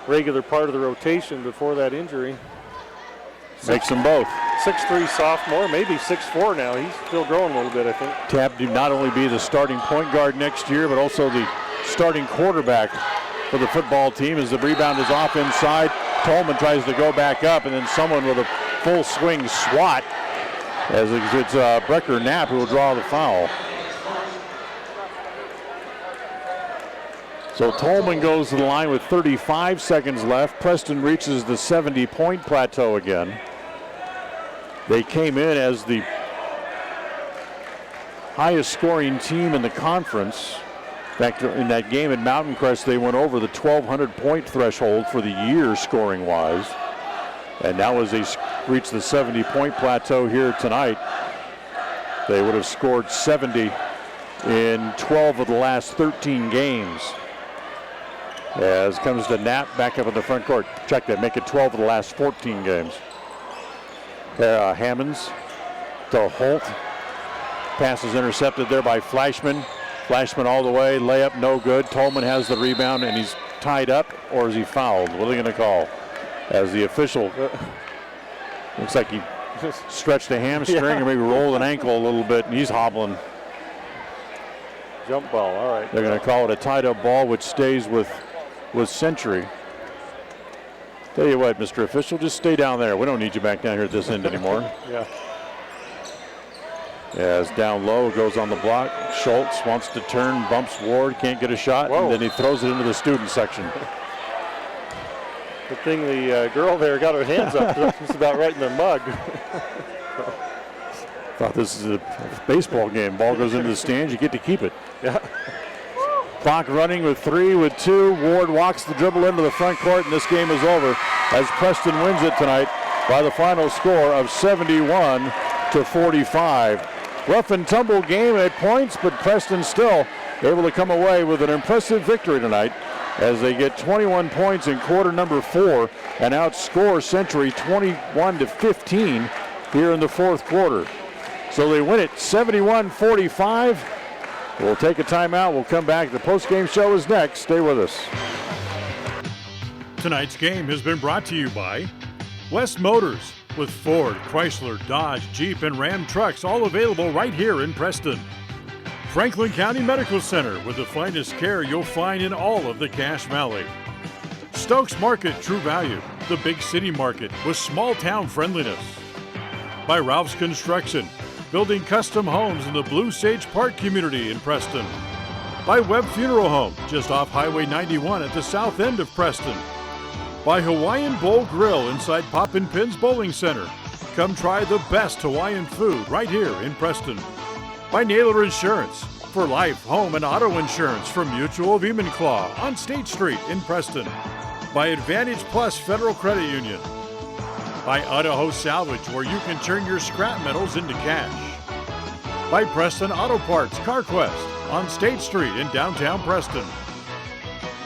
regular part of the rotation before that injury. Makes them both. 6'3" sophomore, maybe 6'4" now. He's still growing a little bit, I think. Tapp to not only be the starting point guard next year, but also the starting quarterback for the football team as the rebound is off inside. Tolman tries to go back up, and then someone with a full swing swat as it's Brecker Knapp who will draw the foul. So Tolman goes to the line with 35 seconds left. Preston reaches the 70-point plateau again. They came in as the highest scoring team in the conference. In fact, in that game at Mountain Crest, they went over the 1,200-point threshold for the year scoring-wise. And now as they reach the 70-point plateau here tonight, they would have scored 70 in 12 of the last 13 games. As comes to Knapp back up in the front court. Check that, make it 12 of the last 14 games. Hammonds to Holt. Pass is intercepted there by Fleischman. Fleischman all the way, layup no good. Tolman has the rebound and he's tied up, or is he fouled? What are they going to call? As the official, looks like he stretched a hamstring or maybe rolled an ankle a little bit and he's hobbling. Jump ball, all right. They're going to call it a tied up ball, which stays with Century. Tell you what, Mr. Official, just stay down there. We don't need you back down here at this end anymore. Yeah. As down low, goes on the block. Schultz wants to turn, bumps Ward, can't get a shot, and then he throws it into the student section. Good thing the girl there got her hands up just about right in the mug. Thought this is a baseball game. Ball goes into the stands, you get to keep it. Yeah. Clock running with 3, with 2. Ward walks the dribble into the front court, and this game is over as Preston wins it tonight by the final score of 71-45. Rough and tumble game at points, but Preston still able to come away with an impressive victory tonight as they get 21 points in quarter number 4 and outscore Century 21-15 here in the fourth quarter. So they win it 71-45. We'll take a timeout. We'll come back. The postgame show is next. Stay with us. Tonight's game has been brought to you by West Motors, with Ford, Chrysler, Dodge, Jeep, and Ram trucks all available right here in Preston. Franklin County Medical Center, with the finest care you'll find in all of the Cache Valley. Stokes Market True Value, the big city market with small town friendliness. By Ralph's Construction, building custom homes in the Blue Sage Park community in Preston. By Webb Funeral Home, just off Highway 91 at the south end of Preston. By Hawaiian Bowl Grill inside Poppin' Pins Bowling Center. Come try the best Hawaiian food right here in Preston. By Naylor Insurance, for life, home, and auto insurance from Mutual of Enumclaw on State Street in Preston. By Advantage Plus Federal Credit Union. By Idaho Salvage, where you can turn your scrap metals into cash. By Preston Auto Parts CarQuest on State Street in downtown Preston.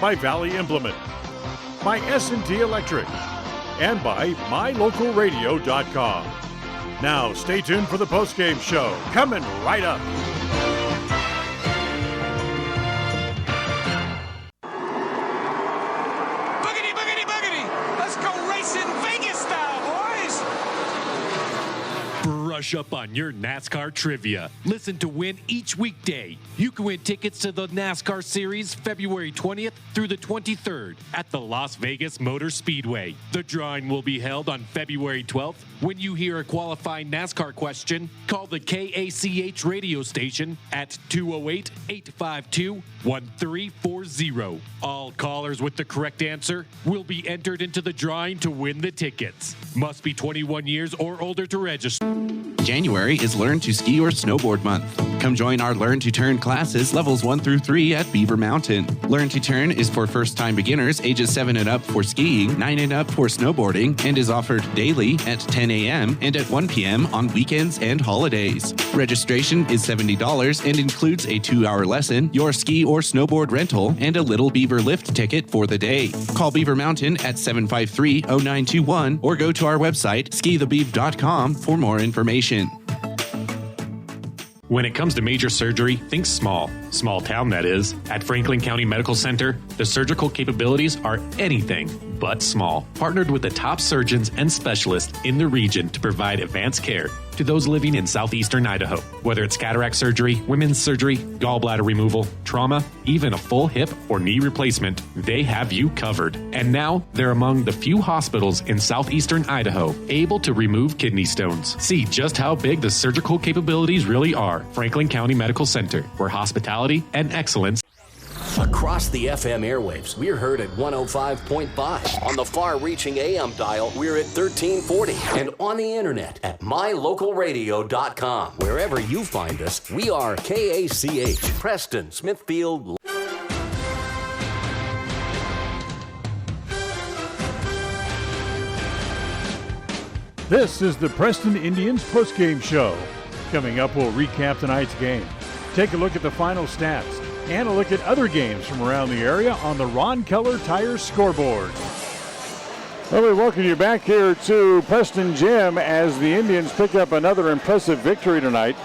By Valley Implement. By S&T Electric, and by MyLocalRadio.com. Now, stay tuned for the postgame show, coming right up. Boogity, boogity, boogity! Let's go racing Vegas style, boys! Brush up on your NASCAR trivia. Listen to Win each weekday. You can win tickets to the NASCAR Series February 20th through the 23rd at the Las Vegas Motor Speedway. The drawing will be held on February 12th. When you hear a qualifying NASCAR question, call the KACH radio station at 208-852-1340. All callers with the correct answer will be entered into the drawing to win the tickets. Must be 21 years or older to register. January is Learn to Ski or Snowboard Month. Come join our Learn to Turn classes levels 1 through 3 at Beaver Mountain. Learn to Turn is for first-time beginners ages 7 and up for skiing, 9 and up for snowboarding, and is offered daily at 10 a.m. and at 1 p.m. on weekends and holidays. Registration is $70 and includes a 2-hour lesson, your ski or snowboard rental, and a Little Beaver lift ticket for the day. Call Beaver Mountain at 753-0921 or go to our website, skithebeav.com, for more information. When it comes to major surgery, think small. Small town, that is. At Franklin County Medical Center, the surgical capabilities are anything but small. Partnered with the top surgeons and specialists in the region to provide advanced care to those living in southeastern Idaho. Whether it's cataract surgery, women's surgery, gallbladder removal, trauma, even a full hip or knee replacement, they have you covered. And now, they're among the few hospitals in southeastern Idaho able to remove kidney stones. See just how big the surgical capabilities really are. Franklin County Medical Center, where hospitality and excellence. Across the FM airwaves, we're heard at 105.5. On the far-reaching AM dial, we're at 1340. And on the internet at mylocalradio.com. Wherever you find us, we are KACH, Preston, Smithfield. This is the Preston Indians postgame show. Coming up, we'll recap tonight's game, take a look at the final stats, and a look at other games from around the area on the Ron Keller Tire scoreboard. Well, we welcome you back here to Preston Gym as the Indians pick up another impressive victory tonight,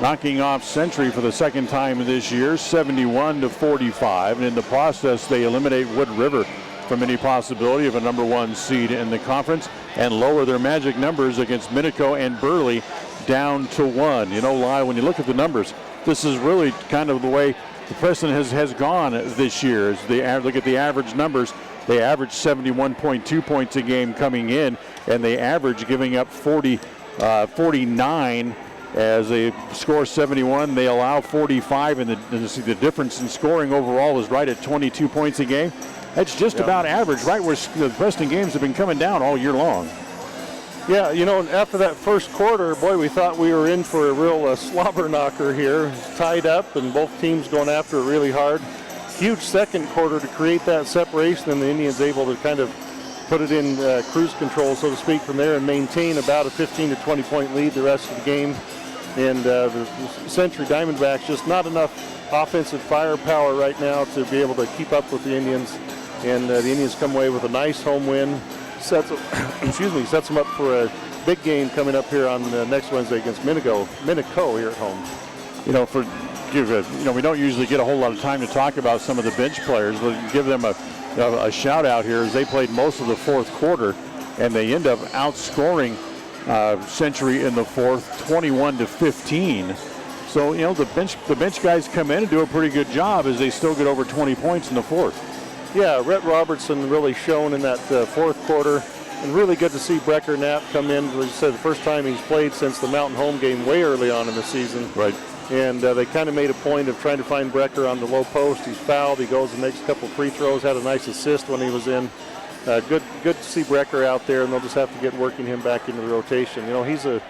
knocking off Century for the second time this year, 71-45. And in the process, they eliminate Wood River from any possibility of a number 1 seed in the conference and lower their magic numbers against Minico and Burley down to 1. You know, Lai, when you look at the numbers, this is really kind of the way the Preston has gone this year. As they look at the average numbers, they average 71.2 points a game coming in, and they average giving up 49 as they score 71. They allow 45, and the difference in scoring overall is right at 22 points a game. That's just about average, right where the Preston games have been coming down all year long. Yeah, after that first quarter, boy, we thought we were in for a real slobber knocker here. Tied up, and both teams going after it really hard. Huge second quarter to create that separation, and the Indians able to kind of put it in cruise control, so to speak, from there and maintain about a 15 to 20 point lead the rest of the game. And the Century Diamondbacks, just not enough offensive firepower right now to be able to keep up with the Indians. And the Indians come away with a nice home win. Sets them up for a big game coming up here on next Wednesday against Minico here at home. We don't usually get a whole lot of time to talk about some of the bench players. We'll give them a shout out here as they played most of the fourth quarter, and they end up outscoring Century in the fourth, 21-15. So the bench guys come in and do a pretty good job as they still get over 20 points in the fourth. Yeah, Rhett Robertson really shone in that fourth quarter, and really good to see Brecker Knapp come in. As you said, the first time he's played since the Mountain Home game way early on in the season. Right. And they kind of made a point of trying to find Brecker on the low post. He's fouled. He goes and makes a couple free throws. Had a nice assist when he was in. Good to see Brecker out there, and they'll just have to get working him back into the rotation. He's a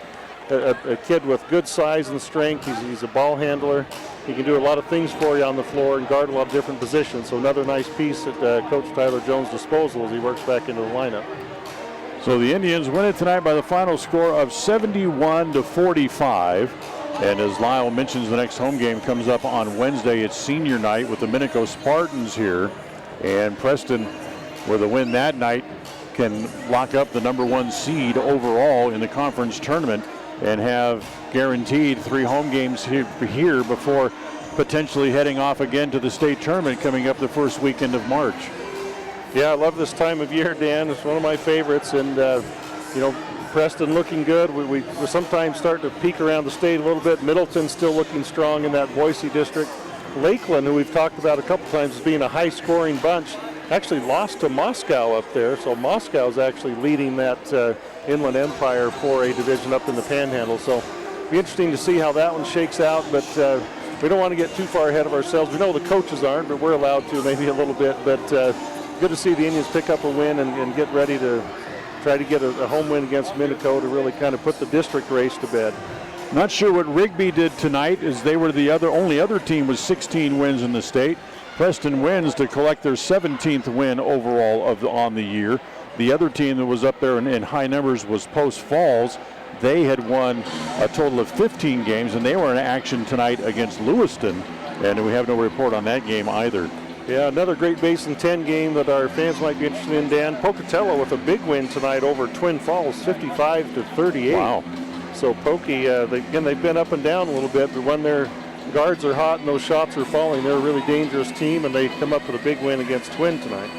kid with good size and strength. He's a ball handler. He can do a lot of things for you on the floor and guard a lot of different positions. So another nice piece at Coach Tyler Jones' disposal as he works back into the lineup. So the Indians win it tonight by the final score of 71-45. And as Lyle mentions, the next home game comes up on Wednesday. It's senior night with the Minico Spartans here. And Preston, with a win that night, can lock up the #1 seed overall in the conference tournament and have guaranteed 3 home games here before potentially heading off again to the state tournament coming up the first weekend of March. Yeah, I love this time of year, Dan. It's one of my favorites, and Preston looking good. We sometimes start to peek around the state a little bit. Middleton still looking strong in that Boise district. Lakeland, who we've talked about a couple times as being a high-scoring bunch, actually lost to Moscow up there. So Moscow is actually leading that Inland Empire 4A division up in the Panhandle. So it'll be interesting to see how that one shakes out. But we don't want to get too far ahead of ourselves. We know the coaches aren't, but we're allowed to maybe a little bit. But good to see the Indians pick up a win and get ready to try to get a home win against Minico to really kind of put the district race to bed. Not sure what Rigby did tonight, as they were the only other team with 16 wins in the state. Preston wins to collect their 17th win overall on the year. The other team that was up there in high numbers was Post Falls. They had won a total of 15 games, and they were in action tonight against Lewiston, and we have no report on that game either. Yeah, another Great Basin 10 game that our fans might be interested in, Dan. Pocatello with a big win tonight over Twin Falls, 55-38. Wow. So Pokey, they've been up and down a little bit, but when their guards are hot and those shots are falling, they're a really dangerous team, and they come up with a big win against Twin tonight.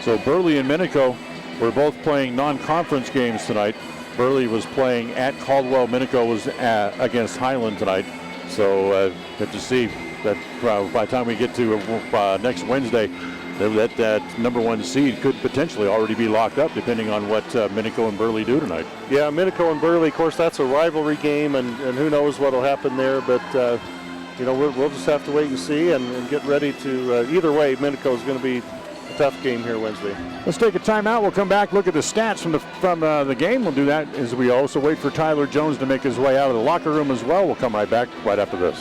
So Burley and Minico were both playing non-conference games tonight. Burley was playing at Caldwell. Minico was against Highland tonight. So good to see that by the time we get to next Wednesday, that #1 seed could potentially already be locked up, depending on what Minico and Burley do tonight. Yeah, Minico and Burley, of course, that's a rivalry game, and who knows what will happen there. But we'll just have to wait and see and get ready to. Either way, Minico is going to be a tough game here Wednesday. Let's take a timeout. We'll come back, look at the stats from the game. We'll do that as we also wait for Tyler Jones to make his way out of the locker room as well. We'll come right back right after this.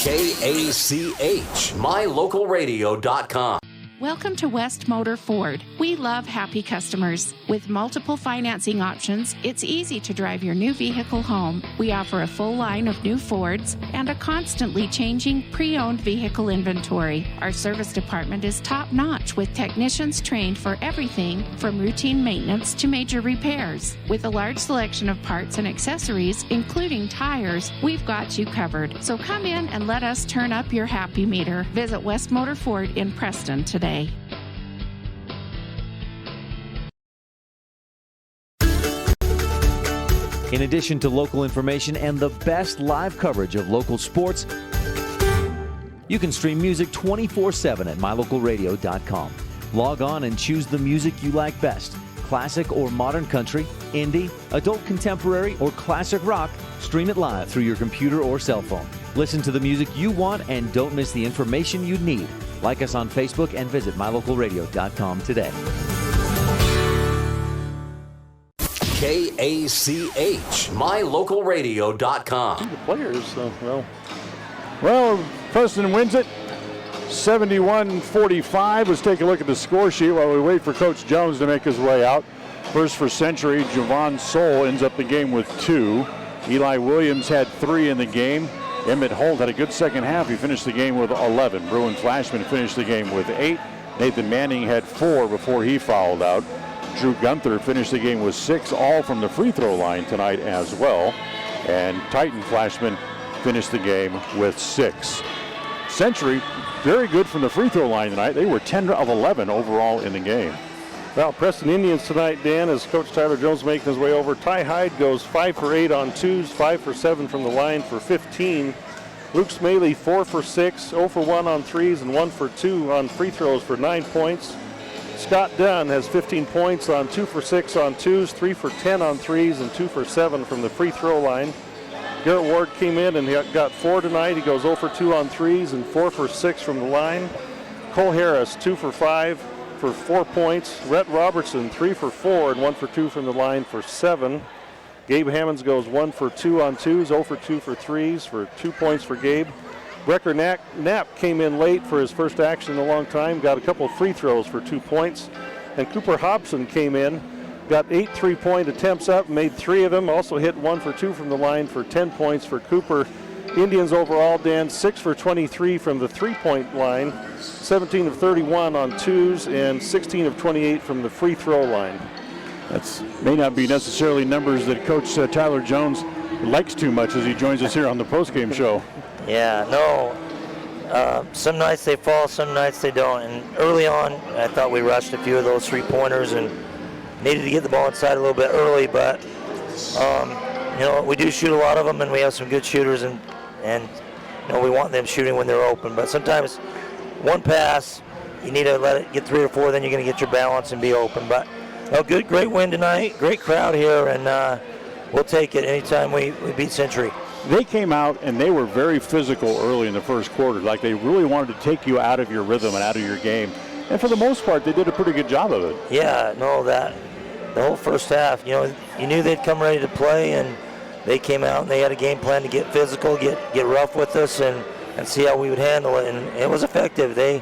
KACH, mylocalradio.com. Welcome to West Motor Ford. We love happy customers. With multiple financing options, it's easy to drive your new vehicle home. We offer a full line of new Fords and a constantly changing pre-owned vehicle inventory. Our service department is top-notch with technicians trained for everything from routine maintenance to major repairs. With a large selection of parts and accessories, including tires, we've got you covered. So come in and let us turn up your happy meter. Visit West Motor Ford in Preston today. In addition to local information and the best live coverage of local sports, you can stream music 24/7 at mylocalradio.com. Log on and choose the music you like best. Classic or modern country, indie, adult contemporary, or classic rock. Stream it live through your computer or cell phone. Listen to the music you want and don't miss the information you need. Like us on Facebook and visit mylocalradio.com today. KACH, mylocalradio.com. The players, Well, Preston wins it 71-45. Let's take a look at the score sheet while we wait for Coach Jones to make his way out. First for Century, Javon Soul ends up the game with 2. Eli Williams had 3 in the game. Emmett Holt had a good second half. He finished the game with 11. Bruin Flashman finished the game with 8. Nathan Manning had 4 before he fouled out. Drew Gunther finished the game with 6, all from the free throw line tonight as well. And Titan Flashman finished the game with 6. Century, very good from the free throw line tonight. They were 10 of 11 overall in the game. Well, Preston Indians tonight, Dan, as Coach Tyler Jones making his way over. Ty Hyde goes 5 for 8 on 2s, 5 for 7 from the line for 15. Luke Smaley 4 for 6, 0 for 1 on 3s, and 1 for 2 on free throws for 9 points. Scott Dunn has 15 points on 2 for 6 on 2s, 3 for 10 on 3s, and 2 for 7 from the free throw line. Garrett Ward came in and he got 4 tonight. He goes 0 for 2 on 3s and 4 for 6 from the line. Cole Harris 2 for 5 for 4 points. Rhett Robertson 3 for 4 and 1 for 2 from the line for 7. Gabe Hammonds goes 1 for 2 on 2s, 0 for 2 for 3s for 2 points for Gabe. Brecker Knapp came in late for his first action in a long time, got a couple of free throws for 2 points. And Cooper Hobson came in, got 8 3-point attempts up, made 3 of them, also hit 1 for 2 from the line for 10 points for Cooper. Indians overall, Dan, 6 for 23 from the 3-point line, 17 of 31 on 2s, and 16 of 28 from the free throw line. That may not be necessarily numbers that Coach Tyler Jones likes too much as he joins us here on the postgame show. Yeah, no. Some nights they fall, some nights they don't. And early on, I thought we rushed a few of those 3-pointers and needed to get the ball inside a little bit early. But, we do shoot a lot of them, and we have some good shooters, and we want them shooting when they're open. But sometimes one pass, you need to let it get 3 or 4, then you're going to get your balance and be open. But great win tonight, great crowd here, and we'll take it anytime we beat Century. They came out and they were very physical early in the first quarter. Like they really wanted to take you out of your rhythm and out of your game. And for the most part, they did a pretty good job of it. Yeah, the whole first half, you knew they'd come ready to play, and they came out and they had a game plan to get physical, get rough with us, and see how we would handle it. And it was effective. There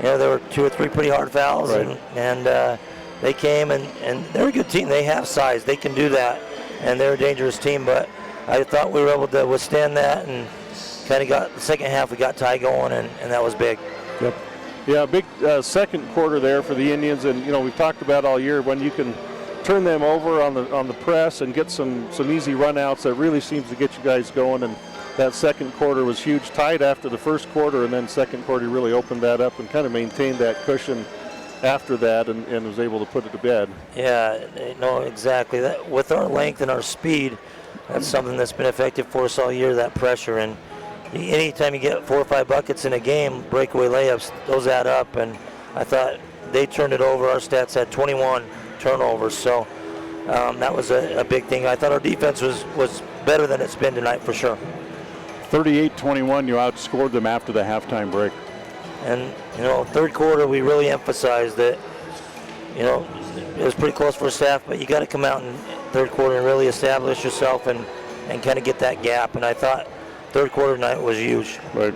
were 2 or 3 pretty hard fouls, right. and they came, and they're a good team. They have size. They can do that, and they're a dangerous team. But I thought we were able to withstand that, and kind of got the second half. We got Ty going, and that was big. Yep. Yeah, big second quarter there for the Indians, and we've talked about all year when you can turn them over on the press and get some easy runouts. That really seems to get you guys going. And that second quarter was huge, tight after the first quarter, and then second quarter really opened that up and kind of maintained that cushion after that, and was able to put it to bed. Yeah, no, exactly. That, with our length and our speed, that's something that's been effective for us all year, that pressure. And anytime you get 4 or 5 buckets in a game, breakaway layups, those add up. And I thought they turned it over. Our stats had 21 turnovers, so that was a big thing. I thought our defense was better than it's been tonight for sure. 38-21, you outscored them after the halftime break. And, third quarter, we really emphasized that, it was pretty close first half, but you got to come out in third quarter and really establish yourself and kind of get that gap. And I thought third quarter tonight was huge. Right.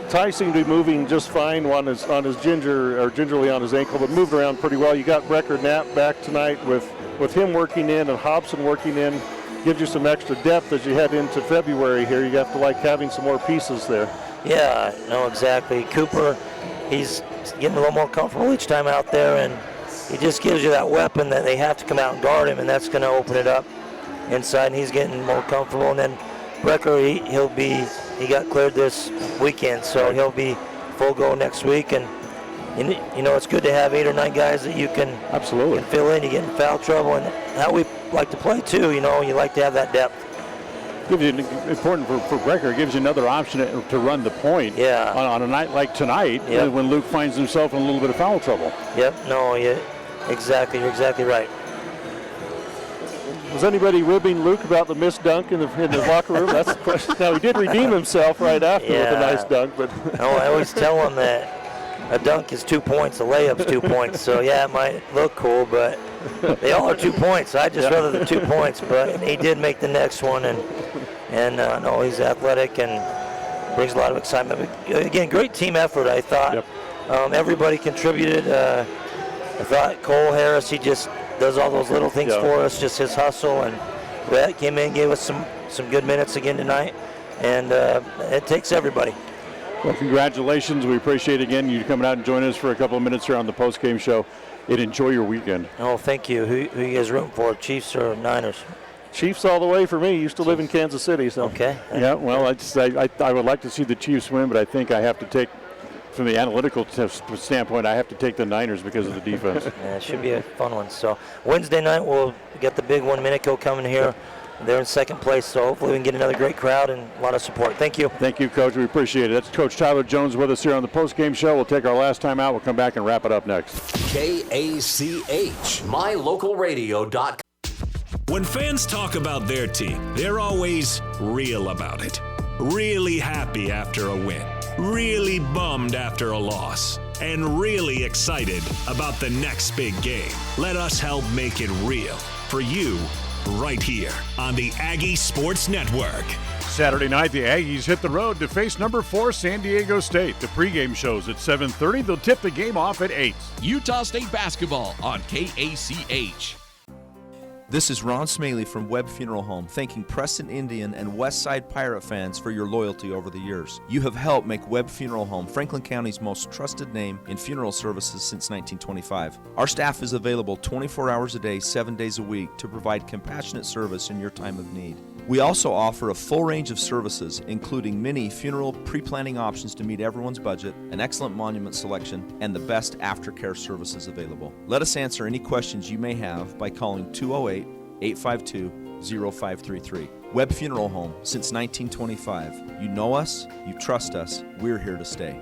Ty seemed to be moving just fine on his gingerly on his ankle, but moved around pretty well. You got Brecker Knapp back tonight with him working in and Hobson working in. Gives you some extra depth as you head into February here. You have to like having some more pieces there. Yeah, no, exactly. Cooper, he's getting a little more comfortable each time out there, and he just gives you that weapon that they have to come out and guard him, and that's going to open it up inside, and he's getting more comfortable. And then Brecker, he got cleared this weekend, so he'll be full go next week. And it's good to have 8 or 9 guys that you can absolutely fill in. You get in foul trouble, and how we like to play too. You like to have that depth. Gives you important for Brecker. Gives you another option to run the point. Yeah. On a night like tonight, yep. When Luke finds himself in a little bit of foul trouble. Yep. No. Yeah. Exactly. You're exactly right. Was anybody ribbing Luke about the missed dunk in the locker room? That's the question. Now, he did redeem himself right after with a nice dunk. But I always tell him that a dunk is 2 points, a layup's 2 points. So, yeah, it might look cool, but They all are 2 points. I'd just rather the 2 points, but he did make the next one, and no, he's athletic and brings a lot of excitement. But again, great team effort, I thought. Yep. Everybody contributed. I thought Cole Harris, he just does all those little things for us, just his hustle, and Brett came in, gave us some good minutes again tonight, and it takes everybody. Well, congratulations. We appreciate again you coming out and joining us for a couple of minutes here on the post-game show. And enjoy your weekend. Oh, thank you. Who you guys rooting for, Chiefs or Niners? Chiefs all the way for me. Used to live in Kansas City, so. Okay. Yeah, well, I would like to see the Chiefs win, but I think I have to take, from the analytical standpoint, I have to take the Niners because of the defense. Yeah, it should be a fun one. So Wednesday night we'll get the big one, Minico coming here. Yep. They're in second place, so hopefully we can get another great crowd and a lot of support. Thank you. Thank you, Coach. We appreciate it. That's Coach Tyler Jones with us here on the post-game show. We'll take our last time out. We'll come back and wrap it up next. KACH, mylocalradio.com. When fans talk about their team, they're always real about it. Really happy after a win. Really bummed after a loss. And really excited about the next big game. Let us help make it real for you right here on the Aggie Sports Network. Saturday night, the Aggies hit the road to face number 4 San Diego State. The pregame show's at 7:30. They'll tip the game off at 8. Utah State basketball on KACH. This is Ron Smaley from Webb Funeral Home, thanking Preston Indian and Westside Pirate fans for your loyalty over the years. You have helped make Webb Funeral Home Franklin County's most trusted name in funeral services since 1925. Our staff is available 24 hours a day, 7 days a week to provide compassionate service in your time of need. We also offer a full range of services, including many funeral pre-planning options to meet everyone's budget, an excellent monument selection, and the best aftercare services available. Let us answer any questions you may have by calling 208-852-0533. Webb Funeral Home, since 1925. You know us, you trust us, we're here to stay.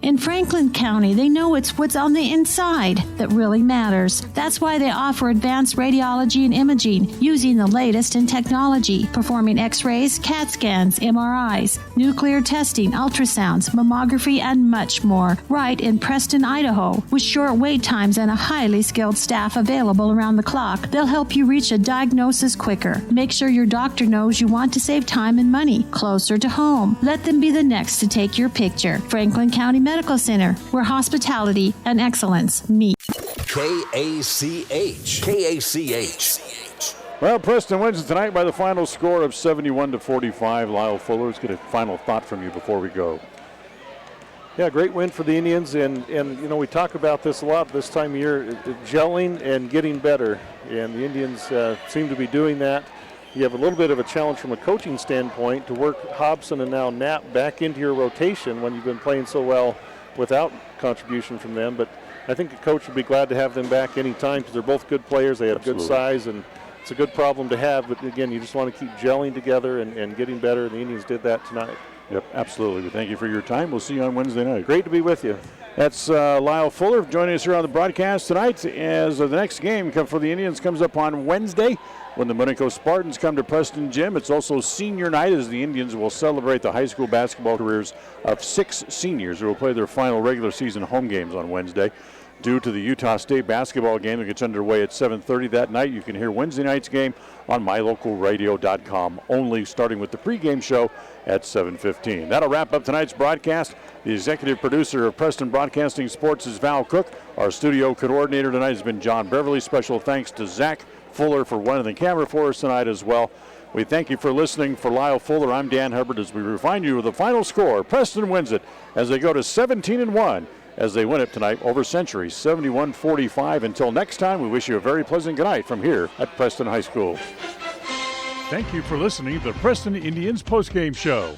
In Franklin County, they know it's what's on the inside that really matters. That's why they offer advanced radiology and imaging using the latest in technology, performing x-rays, CAT scans, MRIs, nuclear testing, ultrasounds, mammography, and much more, right in Preston, Idaho. With short wait times and a highly skilled staff available around the clock, they'll help you reach a diagnosis quicker. Make sure your doctor knows you want to save time and money closer to home. Let them be the next to take your picture. Franklin County Medical Center, where hospitality and excellence meet. KACH. Well, Preston wins it tonight by the final score of 71-45. Lyle Fuller, let's get a final thought from you before we go. Yeah, great win for the Indians, and you know, we talk about this a lot this time of year, gelling and getting better, and the Indians seem to be doing that. You have a little bit of a challenge from a coaching standpoint to work Hobson and now Knapp back into your rotation when you've been playing so well without contribution from them. But I think the coach would be glad to have them back anytime because they're both good players. They have good size, and it's a good problem to have. But, again, you just want to keep gelling together and getting better, and the Indians did that tonight. Yep, absolutely. Thank you for your time. We'll see you on Wednesday night. Great to be with you. That's Lyle Fuller joining us here on the broadcast tonight as the next game for the Indians comes up on Wednesday when the Minico Spartans come to Preston Gym. It's also senior night as the Indians will celebrate the high school basketball careers of 6 seniors who will play their final regular season home games on Wednesday. Due to the Utah State basketball game that gets underway at 7:30 that night, you can hear Wednesday night's game on mylocalradio.com, only starting with the pregame show at 7:15. That'll wrap up tonight's broadcast. The executive producer of Preston Broadcasting Sports is Val Cook. Our studio coordinator tonight has been John Beverly. Special thanks to Zach Fuller for running the camera for us tonight as well. We thank you for listening. For Lyle Fuller, I'm Dan Hubbard as we remind you of the final score. Preston wins it as they go to 17-1 as they win it tonight over Century, 71-45. Until next time, we wish you a very pleasant good night from here at Preston High School. Thank you for listening to the Preston Indians postgame show.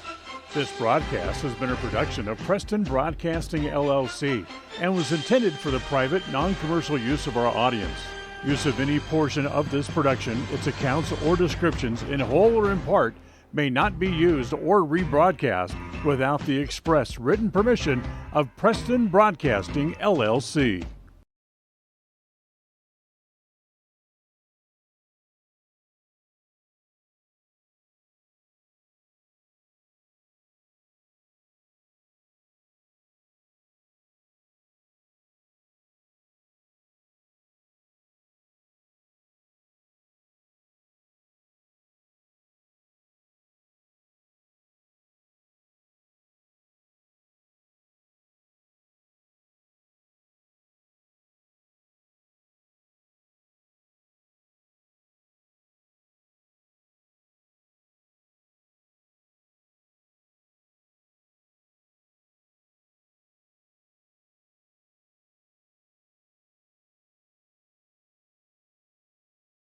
This broadcast has been a production of Preston Broadcasting, LLC, and was intended for the private, non-commercial use of our audience. Use of any portion of this production, its accounts or descriptions, in whole or in part, may not be used or rebroadcast without the express written permission of Preston Broadcasting, LLC.